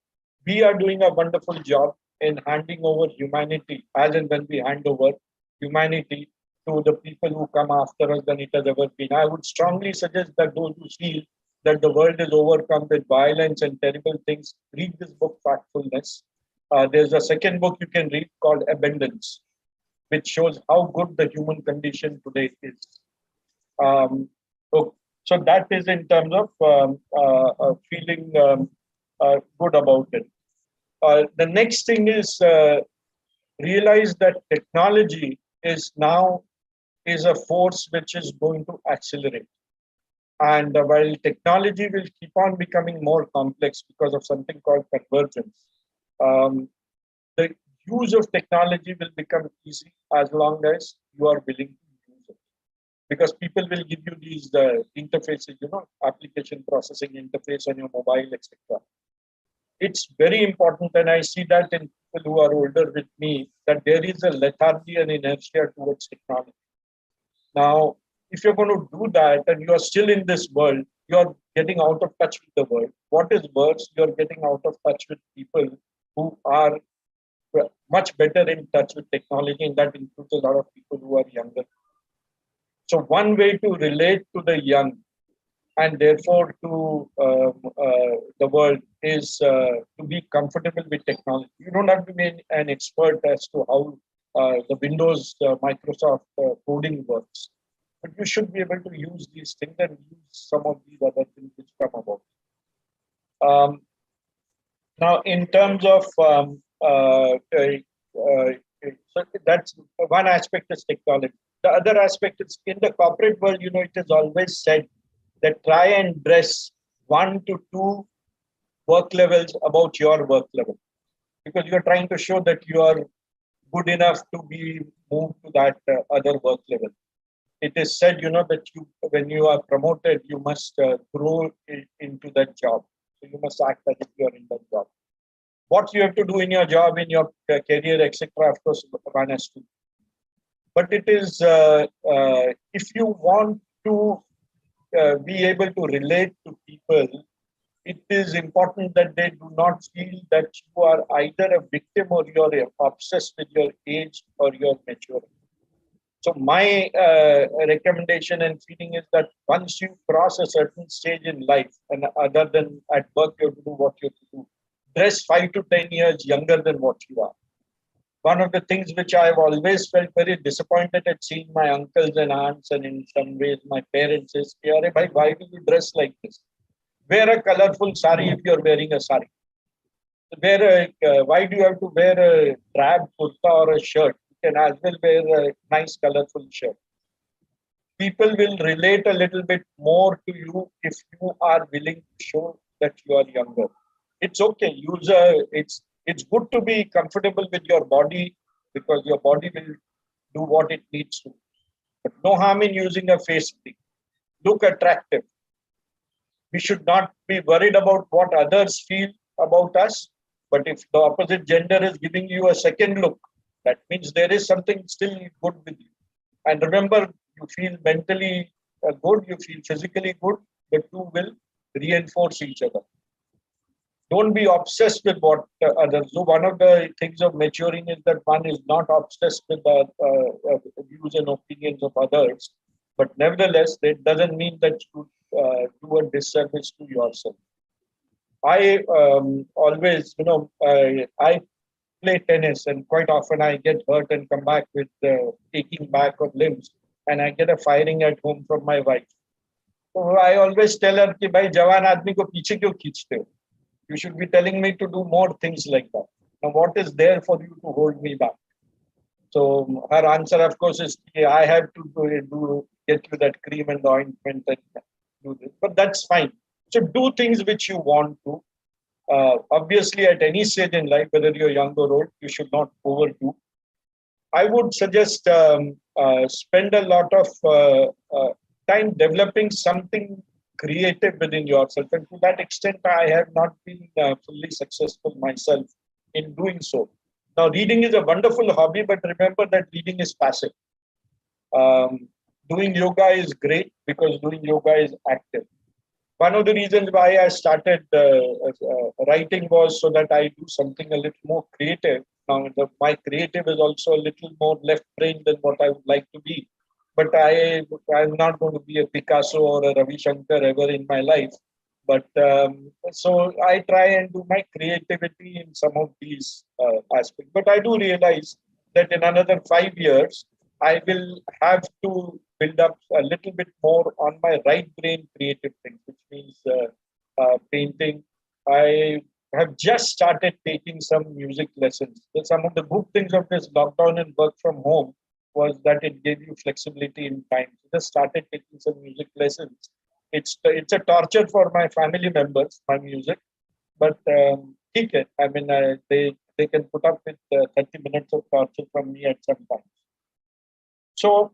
We are doing a wonderful job in handing over humanity, as and when we hand over humanity to the people who come after us than it has ever been. I would strongly suggest that those who feel that the world is overcome with violence and terrible things, read this book, Factfulness. There's a second book you can read called Abundance, which shows how good the human condition today is. So that is in terms of feeling good about it. The next thing is realize that technology is a force which is going to accelerate. And while technology will keep on becoming more complex because of something called convergence, the use of technology will become easy as long as you are willing to use it. Because people will give you these interfaces, application processing interface on your mobile, etc. It's very important, and I see that in people who are older with me, that there is a lethargy and inertia towards technology. Now, if you're going to do that and you are still in this world, you're getting out of touch with the world. What is worse, you're getting out of touch with people who are much better in touch with technology, and that includes a lot of people who are younger. So one way to relate to the young and therefore to the world is to be comfortable with technology. You don't have to be an expert as to how the Windows, Microsoft coding works, but you should be able to use these things and use some of these other things which come about. Now, in terms of so that's one aspect is technology. The other aspect is in the corporate world, it is always said that try and dress 1 to 2 work levels about your work level, because you're trying to show that you are good enough to be moved to that other work level. It is said, that when you are promoted, you must grow into that job. So you must act as if you are in that job. What you have to do in your job, in your career, etc., of course, one has to. But it is, if you want to be able to relate to people, it is important that they do not feel that you are either a victim or you are obsessed with your age or your maturity. So my recommendation and feeling is that once you cross a certain stage in life, and other than at work, you have to do what you have to do, dress 5 to 10 years younger than what you are. One of the things which I've always felt very disappointed at seeing my uncles and aunts, and in some ways my parents, is, why do you dress like this? Wear a colorful sari if you're wearing a sari. Why do you have to wear a drab kurta or a shirt? You can as well wear a nice colorful shirt. People will relate a little bit more to you if you are willing to show that you are younger. It's okay. It's good to be comfortable with your body because your body will do what it needs to. But no harm in using a face cream. Look attractive. We should not be worried about what others feel about us. But if the opposite gender is giving you a second look, that means there is something still good with you. And remember, you feel mentally good, you feel physically good, the two will reinforce each other. Don't be obsessed with what others do. One of the things of maturing is that one is not obsessed with the views and opinions of others. But nevertheless, that doesn't mean that you do a disservice to yourself. I always, I play tennis, and quite often I get hurt and come back with aching back of limbs, and I get a firing at home from my wife. So I always tell her कि भाई जवान आदमी को पीछे क्यों खींचते हो? You should be telling me to do more things like that. Now, what is there for you to hold me back? So her answer, of course, is I have to get you that cream and the ointment and do this. But that's fine. So do things which you want to. Obviously, at any stage in life, whether you're young or old, you should not overdo. I would suggest spend a lot of time developing something creative within yourself. And to that extent, I have not been fully successful myself in doing so. Now, reading is a wonderful hobby, but remember that reading is passive. Doing yoga is great because doing yoga is active. One of the reasons why I started writing was so that I do something a little more creative. Now, my creative is also a little more left-brained than what I would like to be. But I'm not going to be a Picasso or a Ravi Shankar ever in my life. But so I try and do my creativity in some of these aspects. But I do realize that in another 5 years, I will have to build up a little bit more on my right brain creative things, which means painting. I have just started taking some music lessons. So some of the good things of this lockdown and work from home was that it gave you flexibility in time. So just started taking some music lessons. It's a torture for my family members, my music, but okay. I mean, they can put up with 30 minutes of torture from me at some time. So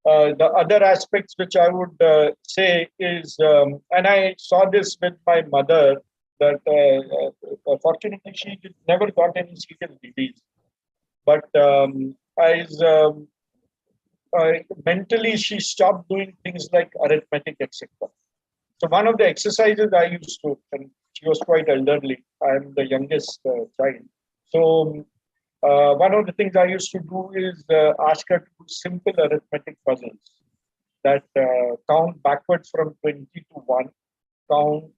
the other aspects which I would say is, and I saw this with my mother, that fortunately she never got any serious disease, but mentally she stopped doing things like arithmetic, etc. So one of the exercises I used to, and she was quite elderly, I'm the youngest child. So one of the things I used to do is ask her to do simple arithmetic puzzles that count backwards from 20 to 1. Count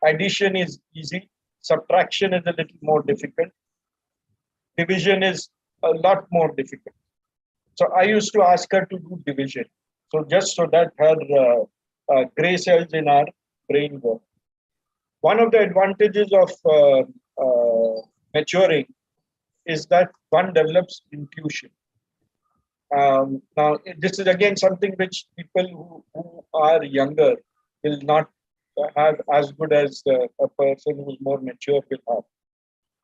addition is easy, subtraction is a little more difficult, division is a lot more difficult. So I used to ask her to do division. So just so that her gray cells in our brain work. One of the advantages of maturing is that one develops intuition. Now, this is again something which people who are younger will not have as good as a person who is more mature will have.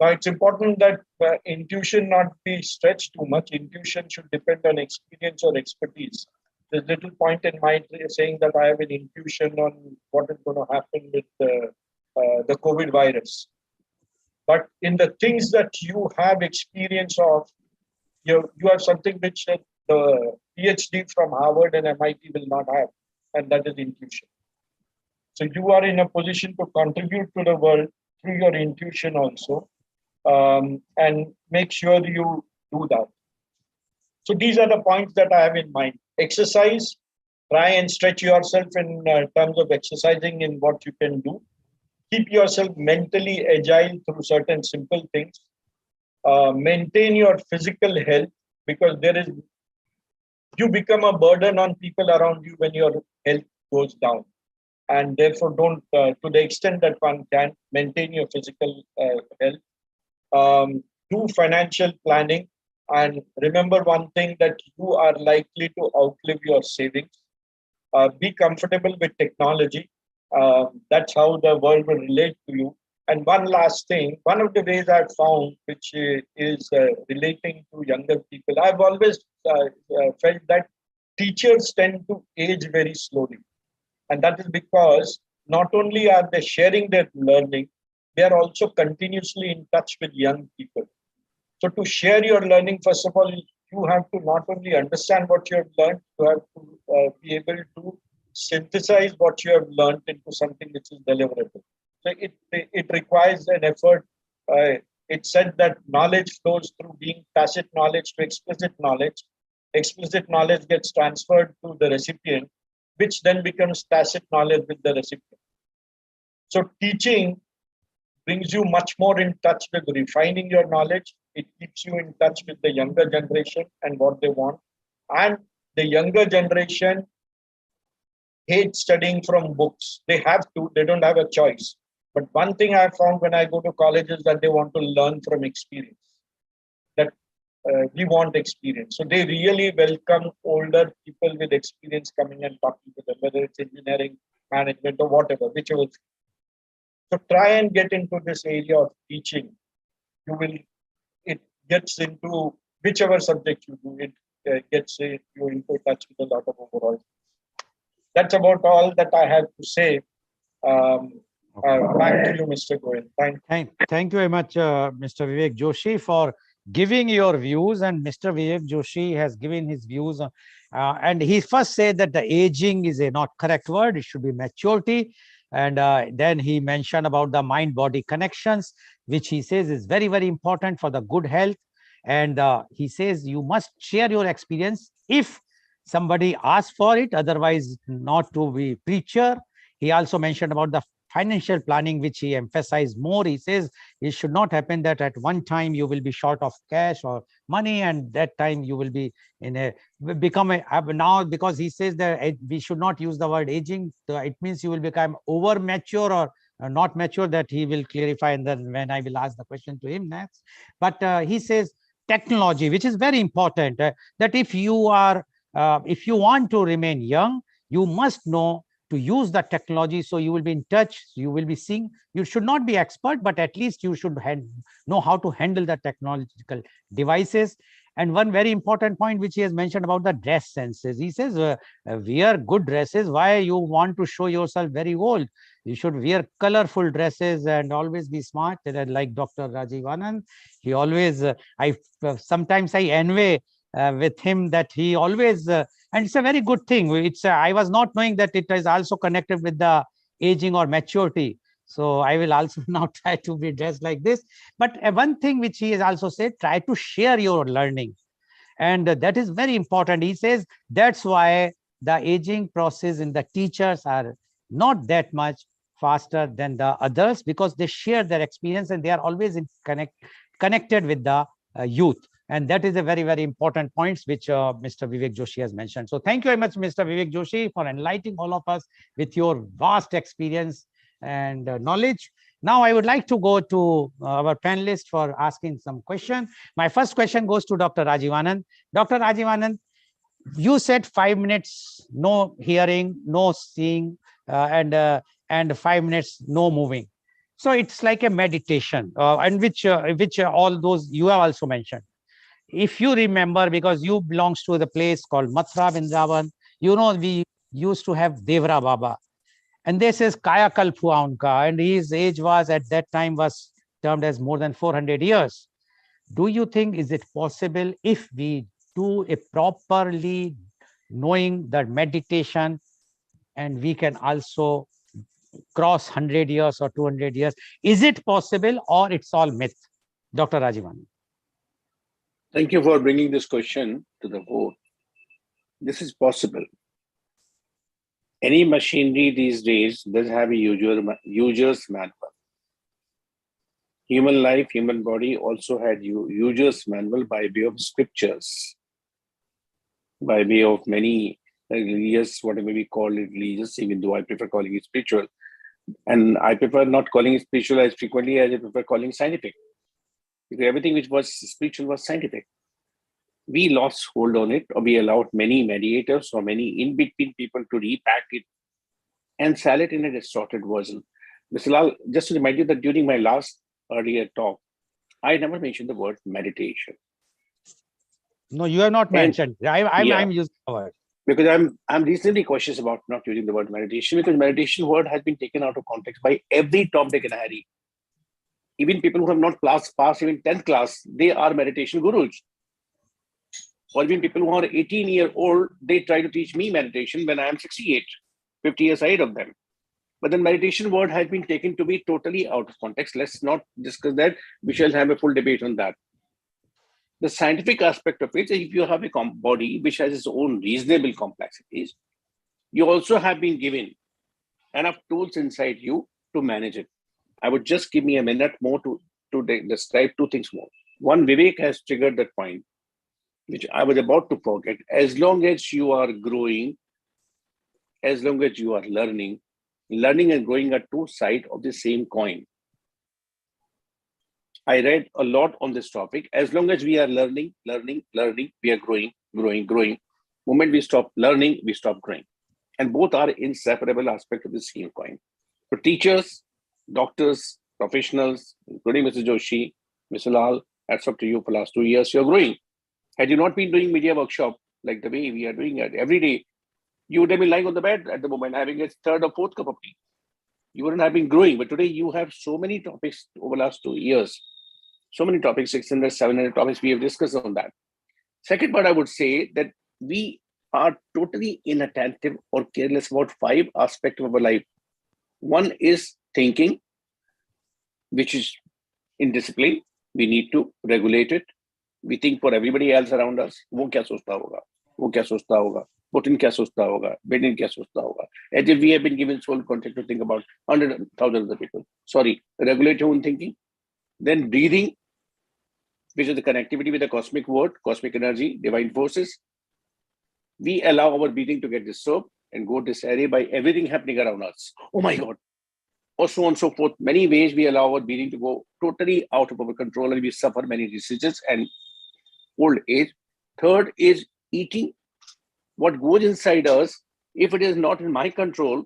Now, it's important that intuition not be stretched too much. Intuition should depend on experience or expertise. There's little point in my saying that I have an intuition on what is going to happen with the COVID virus. But in the things that you have experience of, you have something which the PhD from Harvard and MIT will not have, and that is intuition. So you are in a position to contribute to the world through your intuition also, and make sure you do that. So these are the points that I have in mind. Exercise, try and stretch yourself in terms of exercising in what you can do. Keep yourself mentally agile through certain simple things. Maintain your physical health, because you become a burden on people around you when your health goes down. and therefore don't, to the extent that one can, maintain your physical health. Do financial planning, and remember one thing, that you are likely to outlive your savings. Be comfortable with technology. That's how the world will relate to you. And one last thing, one of the ways I've found, which is relating to younger people, I've always felt that teachers tend to age very slowly. And that is because not only are they sharing their learning, they are also continuously in touch with young people. So to share your learning, first of all, you have to not only understand what you have learned, you have to be able to synthesize what you have learned into something which is deliverable. So it requires an effort. It's said that knowledge flows through being tacit knowledge to explicit knowledge. Explicit knowledge gets transferred to the recipient, which then becomes tacit knowledge with the recipient. So teaching brings you much more in touch with refining your knowledge. It keeps you in touch with the younger generation and what they want. And the younger generation hates studying from books. They have to, they don't have a choice. But one thing I found when I go to colleges, that they want to learn from experience. That we want experience. So they really welcome older people with experience coming and talking to them, whether it's engineering, management, or whatever, whichever. So try and get into this area of teaching. You will, it gets into whichever subject you do, it gets you into touch with a lot of overall. That's about all that I have to say. Back to you, Mr. Goel. Thank you very much, Mr. Vivek Joshi, for giving your views. And Mr. Vivek Joshi has given his views. And he first said that the aging is a not correct word. It should be maturity. And then he mentioned about the mind-body connections, which he says is very, very important for the good health. And he says you must share your experience if somebody asks for it, otherwise not to be preacher. He also mentioned about the financial planning, which he emphasized more. He says it should not happen that at one time you will be short of cash or money, and that time you will be in a become a now, because he says that we should not use the word aging. So it means you will become over mature or not mature. That he will clarify, and then when I will ask the question to him next. But he says technology, which is very important, that if you want to remain young, you must know to use the technology. So you will be in touch, you will be seeing. You should not be expert, but at least you should know how to handle the technological devices. And one very important point which he has mentioned about the dress senses. He says, wear good dresses. Why you want to show yourself very old? You should wear colorful dresses and always be smart. Like Dr. Rajiv Anand, he always, sometimes I envy with him that he always, and it's a very good thing. It's I was not knowing that it is also connected with the aging or maturity. So I will also now try to be dressed like this. But one thing which he has also said, try to share your learning. And that is very important. He says that's why the aging process in the teachers are not that much faster than the others, because they share their experience and they are always connected with the youth. And that is a very, very important point which Mr. Vivek Joshi has mentioned. So thank you very much, Mr. Vivek Joshi, for enlightening all of us with your vast experience and knowledge. Now I would like to go to our panelists for asking some questions. My first question goes to Dr. Rajiv Anand. Dr. Rajiv Anand, you said 5 minutes, no hearing, no seeing, and 5 minutes, no moving. So it's like a meditation, and which all those you have also mentioned. If you remember, because you belongs to the place called Mathura, Vrindavan, you know, we used to have Devra Baba. And this is Kaya Kalp hua unka, and his age was at that time was termed as more than 400 years. Do you think, is it possible if we do a properly knowing that meditation, and we can also cross 100 years or 200 years? Is it possible, or it's all myth? Dr. Rajivan. Thank you for bringing this question to the board. This is possible. Any machinery these days does have a user's manual. Human life, human body also had user's manual by way of scriptures, by way of many religious, whatever we call it, religious, even though I prefer calling it spiritual. And I prefer not calling it spiritual as frequently as I prefer calling scientific. Because everything which was spiritual was scientific. We lost hold on it, or we allowed many mediators or many in-between people to repack it and sell it in a distorted version. Mr. Lal, just to remind you that during my last earlier talk, I never mentioned the word meditation. No, you have not And mentioned. I'm yeah, using the word. because I'm reasonably cautious about not using the word meditation, because meditation word has been taken out of context by every Tom, Dick, and Harry. Even people who have not passed even 10th class, they are meditation gurus. Or even people who are 18-year-old, they try to teach me meditation when I am 68, 50 years ahead of them. But the meditation word has been taken to be totally out of context. Let's not discuss that. We shall have a full debate on that. The scientific aspect of it is, if you have a body which has its own reasonable complexities, you also have been given enough tools inside you to manage it. I would just give me a minute more to describe two things more. One, Vivek has triggered that point, which I was about to forget. As long as you are growing, as long as you are learning and growing are two sides of the same coin. I read a lot on this topic. As long as we are learning, we are growing. Moment we stop learning, we stop growing. And both are inseparable aspects of the same coin. For teachers, doctors, professionals, including Mr. Joshi, Mr. Lal, hats up to you for the last 2 years, you're growing. Had you not been doing media workshop like the way we are doing it every day, you would have been lying on the bed at the moment, having a third or fourth cup of tea. You wouldn't have been growing. But today you have so many topics over the last 2 years. So many topics, 600, 700 topics we have discussed on that. Second part, I would say that we are totally inattentive or careless about 5 aspects of our life. One is thinking, which is in discipline. We need to regulate it. We think for everybody else around us. वो क्या सोचता होगा? वो क्या सोचता होगा? Putin क्या सोचता होगा? Biden क्या सोचता होगा? As if we have been given sole content to think about 100,000 other people. Sorry, regulate your own thinking. Then breathing, which is the connectivity with the cosmic world, cosmic energy, divine forces. We allow our breathing to get disturbed and go disarray by everything happening around us. Oh my God. Or so on and so forth. Many ways we allow our breathing to go totally out of our control, and we suffer many diseases and old age. Third is eating. What goes inside us, if it is not in my control,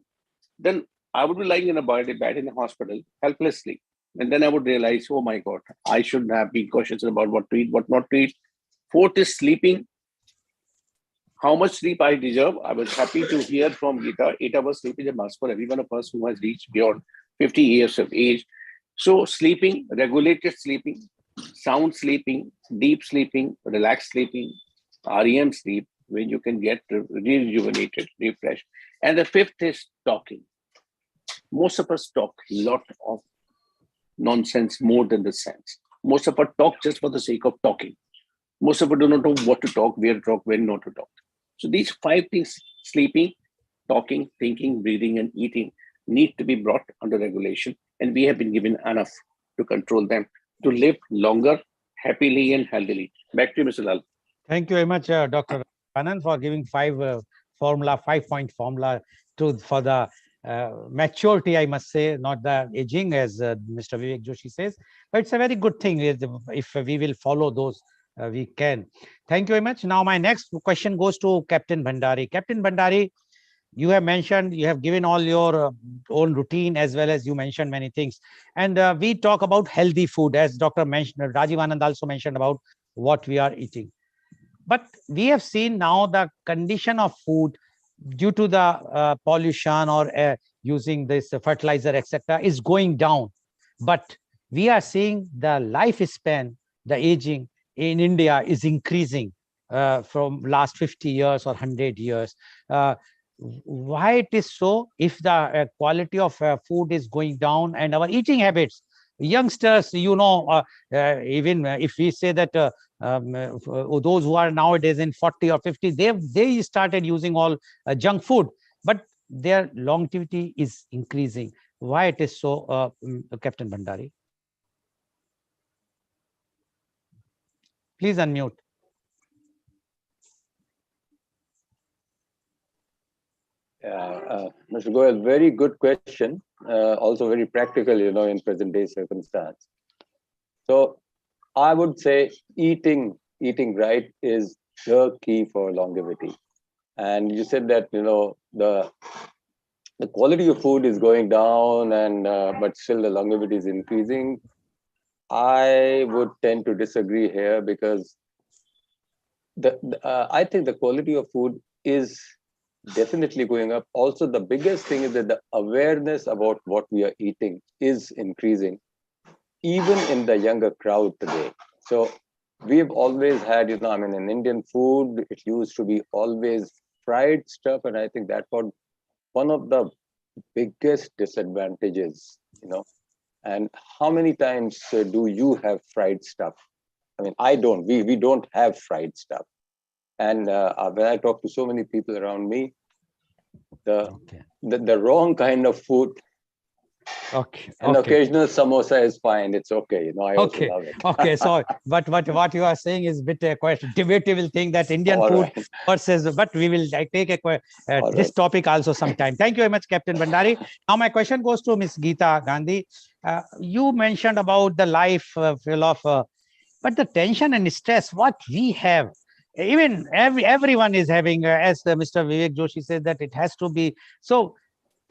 then I would be lying in a bed in a hospital helplessly. And then I would realize, oh my God, I should have been cautious about what to eat, what not to eat. Fourth is sleeping. How much sleep I deserve. I was happy to hear from Geeta, 8 hours sleep is a must for every one of us who has reached beyond 50 years of age. So sleeping, regulated sleeping, sound sleeping, deep sleeping, relaxed sleeping, REM sleep, when you can get rejuvenated, refreshed. And the fifth is talking. Most of us talk a lot of nonsense more than the sense. Most of us talk just for the sake of talking. Most of us do not know what to talk, where to talk, when not to talk. So these 5 things, sleeping, talking, thinking, breathing, and eating, need to be brought under regulation. And we have been given enough to control them, to live longer, happily and healthily. Back to you, Mr. Lal. Thank you very much, Dr. Anand, for giving 5-point formula for the maturity, I must say, not the aging, as Mr. Vivek Joshi says. But it's a very good thing if we will follow those. We can. Thank you very much. Now, my next question goes to Captain Bhandari. Captain Bhandari, you have mentioned, you have given all your own routine, as well as you mentioned many things. And we talk about healthy food, as Dr. Rajiv Anand also mentioned about what we are eating. But we have seen now the condition of food due to the pollution or using this fertilizer, etc., is going down. But we are seeing the lifespan, the aging in India is increasing from last 50 years or 100 years. Why it is so? If the quality of food is going down and our eating habits, youngsters, even if we say that those who are nowadays in 40 or 50, they started using all junk food, but their longevity is increasing. Why it is so, Captain Bhandari? Please unmute. Mr. Goel, very good question. Also very practical, in present day circumstance. So I would say eating right is the key for longevity. And you said that, the quality of food is going down, and but still the longevity is increasing. I would tend to disagree here, because I think the quality of food is definitely going up. Also, the biggest thing is that the awareness about what we are eating is increasing, even in the younger crowd today. So we've always had, in Indian food, it used to be always fried stuff, and I think that was one of the biggest disadvantages. And how many times do you have fried stuff? I don't. We don't have fried stuff. And when I talk to so many people around me, the wrong kind of food. An occasional samosa is fine. It's okay. I also love it. Okay. So, but what you are saying is a bit quite debatable thing, that Indian food versus. But we will take this topic also sometime. Thank you very much, Captain Bhandari. Now, my question goes to Ms. Geeta Gandhi. You mentioned about the life full of, but the tension and stress what we have. Even everyone is having, as Mr. Vivek Joshi said, that it has to be so.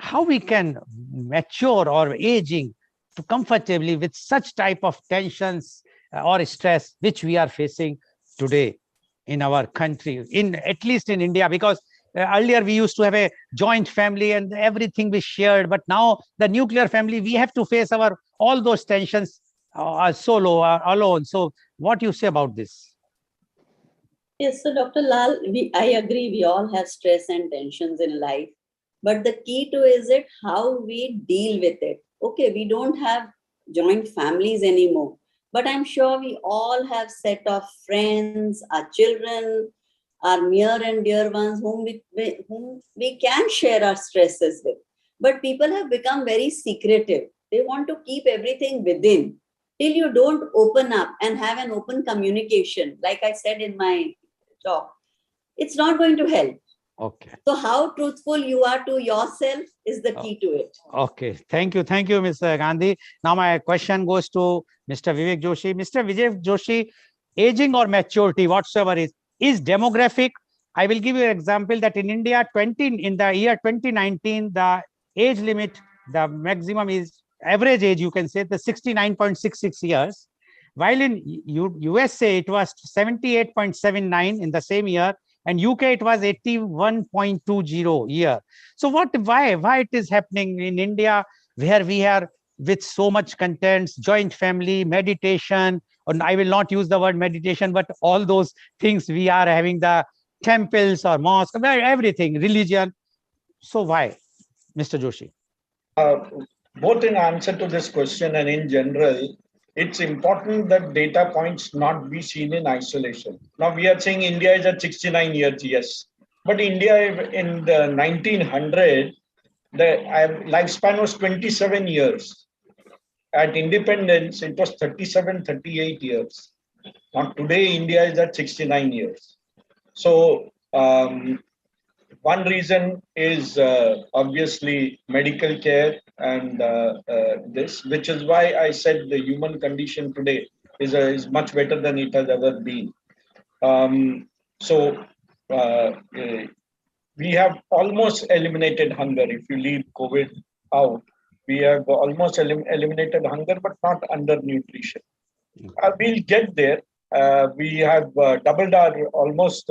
How we can mature or aging to comfortably with such type of tensions or stress which we are facing today in our country, in at least in India, because earlier we used to have a joint family and everything we shared, but now the nuclear family, we have to face all those tensions solo or alone. So what do you say about this? Yes, so Dr. Lal, I agree, we all have stress and tensions in life. But the key to is it how we deal with it. Okay, we don't have joint families anymore, but I'm sure we all have set of friends, our children, our near and dear ones whom we can share our stresses with. But people have become very secretive. They want to keep everything within. Till you don't open up and have an open communication, like I said in my talk, it's not going to help. Okay. So how truthful you are to yourself is the key to it. Okay. Thank you. Thank you, Mr. Gandhi. Now my question goes to Mr. Vivek Joshi. Mr. Vivek Joshi, aging or maturity, whatsoever is demographic. I will give you an example that in India, in the year 2019, the age limit, the maximum is average age, you can say, the 69.66 years. While in USA, it was 78.79 in the same year. And UK, it was 81.20 year. So why it is happening in India, where we are with so much contents, joint family, meditation, and I will not use the word meditation, but all those things we are having, the temples or mosques, everything, religion. So why, Mr. Joshi? Both in answer to this question and in general, it's important that data points not be seen in isolation. Now we are saying India is at 69 years, yes. But India in the 1900, the lifespan was 27 years. At independence, it was 37, 38 years. Now today, India is at 69 years. So one reason is obviously medical care and this, which is why I said the human condition today is much better than it has ever been. We have almost eliminated hunger. If you leave COVID out, we have almost eliminated hunger, but not undernutrition. We'll get there. We have doubled our almost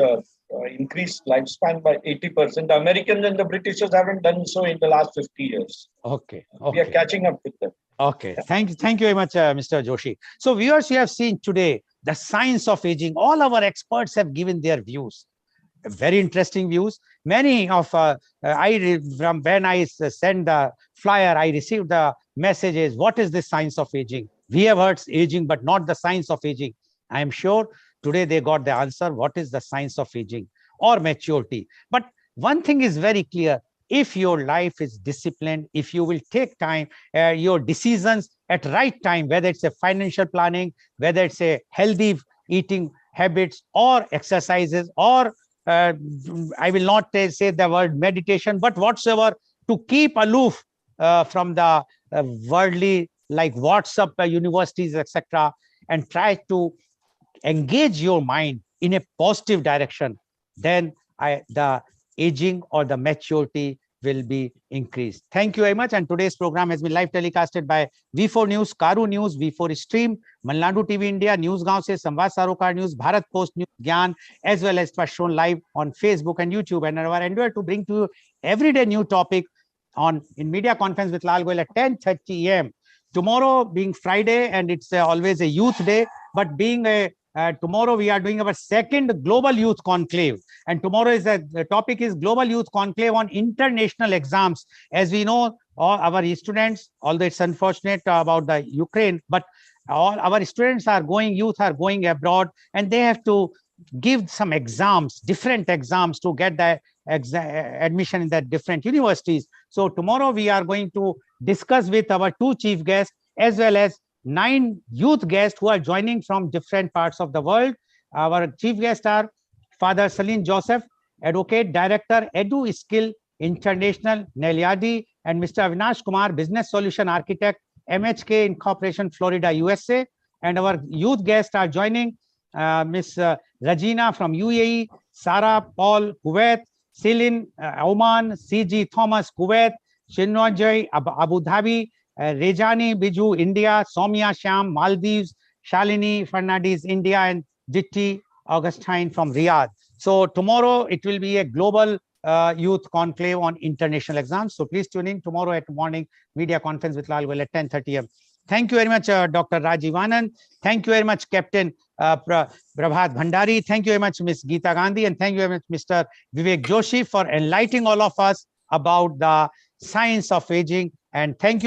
increased lifespan by 80%. The Americans and the Britishers haven't done so in the last 50 years. Okay. We are catching up with them. Okay. Thank you very much, Mr. Joshi. So viewers, you have seen today the science of aging. All our experts have given their views. Very interesting views. Many of from when I send the flyer, I received the messages. What is the science of aging? We have heard aging, but not the science of aging. I am sure today they got the answer. What is the science of aging or maturity? But one thing is very clear. If your life is disciplined, if you will take time, your decisions at right time, whether it's a financial planning, whether it's a healthy eating habits or exercises or I will not say the word meditation, but whatsoever to keep aloof from the worldly, like WhatsApp, universities, etc., and try to engage your mind in a positive direction, then the aging or the maturity will be increased. Thank you very much. And today's program has been live telecasted by V4 News, Karu News, V4 Stream, Malnadu TV India, Newsgaon se Samvad Sarokar News, Bharat Post News, Gyan, as well as was shown live on Facebook and YouTube. And our endeavor to bring to you everyday new topic in media conference with Lal Goel at 10:30 a.m. Tomorrow being Friday, and it's always a youth day, but being a tomorrow we are doing our second global youth conclave, and tomorrow is the topic is global youth conclave on international exams. As we know, all our students, although it's unfortunate about the Ukraine, but all our students are going, youth are going abroad, and they have to give some exams, different exams, to get the admission in the different universities. So tomorrow we are going to discuss with our two chief guests, as well as 9 youth guests who are joining from different parts of the world. Our chief guests are Father Salim Joseph, Advocate, Director, Edu Skill International, Nelyadi, and Mr. Avinash Kumar, Business Solution Architect, MHK Incorporation, Florida, USA. And our youth guests are joining Ms. Regina from UAE, Sarah Paul, Kuwait, Celine Oman, CG Thomas, Kuwait, Shinnojoy, Abu Dhabi, Rejani Biju, India, Soumya Sham, Maldives, Shalini Fernandez, India, and Ditti Augustine from Riyadh. So tomorrow it will be a global youth conclave on international exams. So please tune in tomorrow at morning media conference with Lal Goel at 10:30 a.m. Thank you very much, Dr. Rajiv Anand. Thank you very much, Captain Prabhat Bhandari. Thank you very much, Ms. Geeta Gandhi. And thank you very much, Mr. Vivek Joshi, for enlightening all of us about the science of aging. And thank you.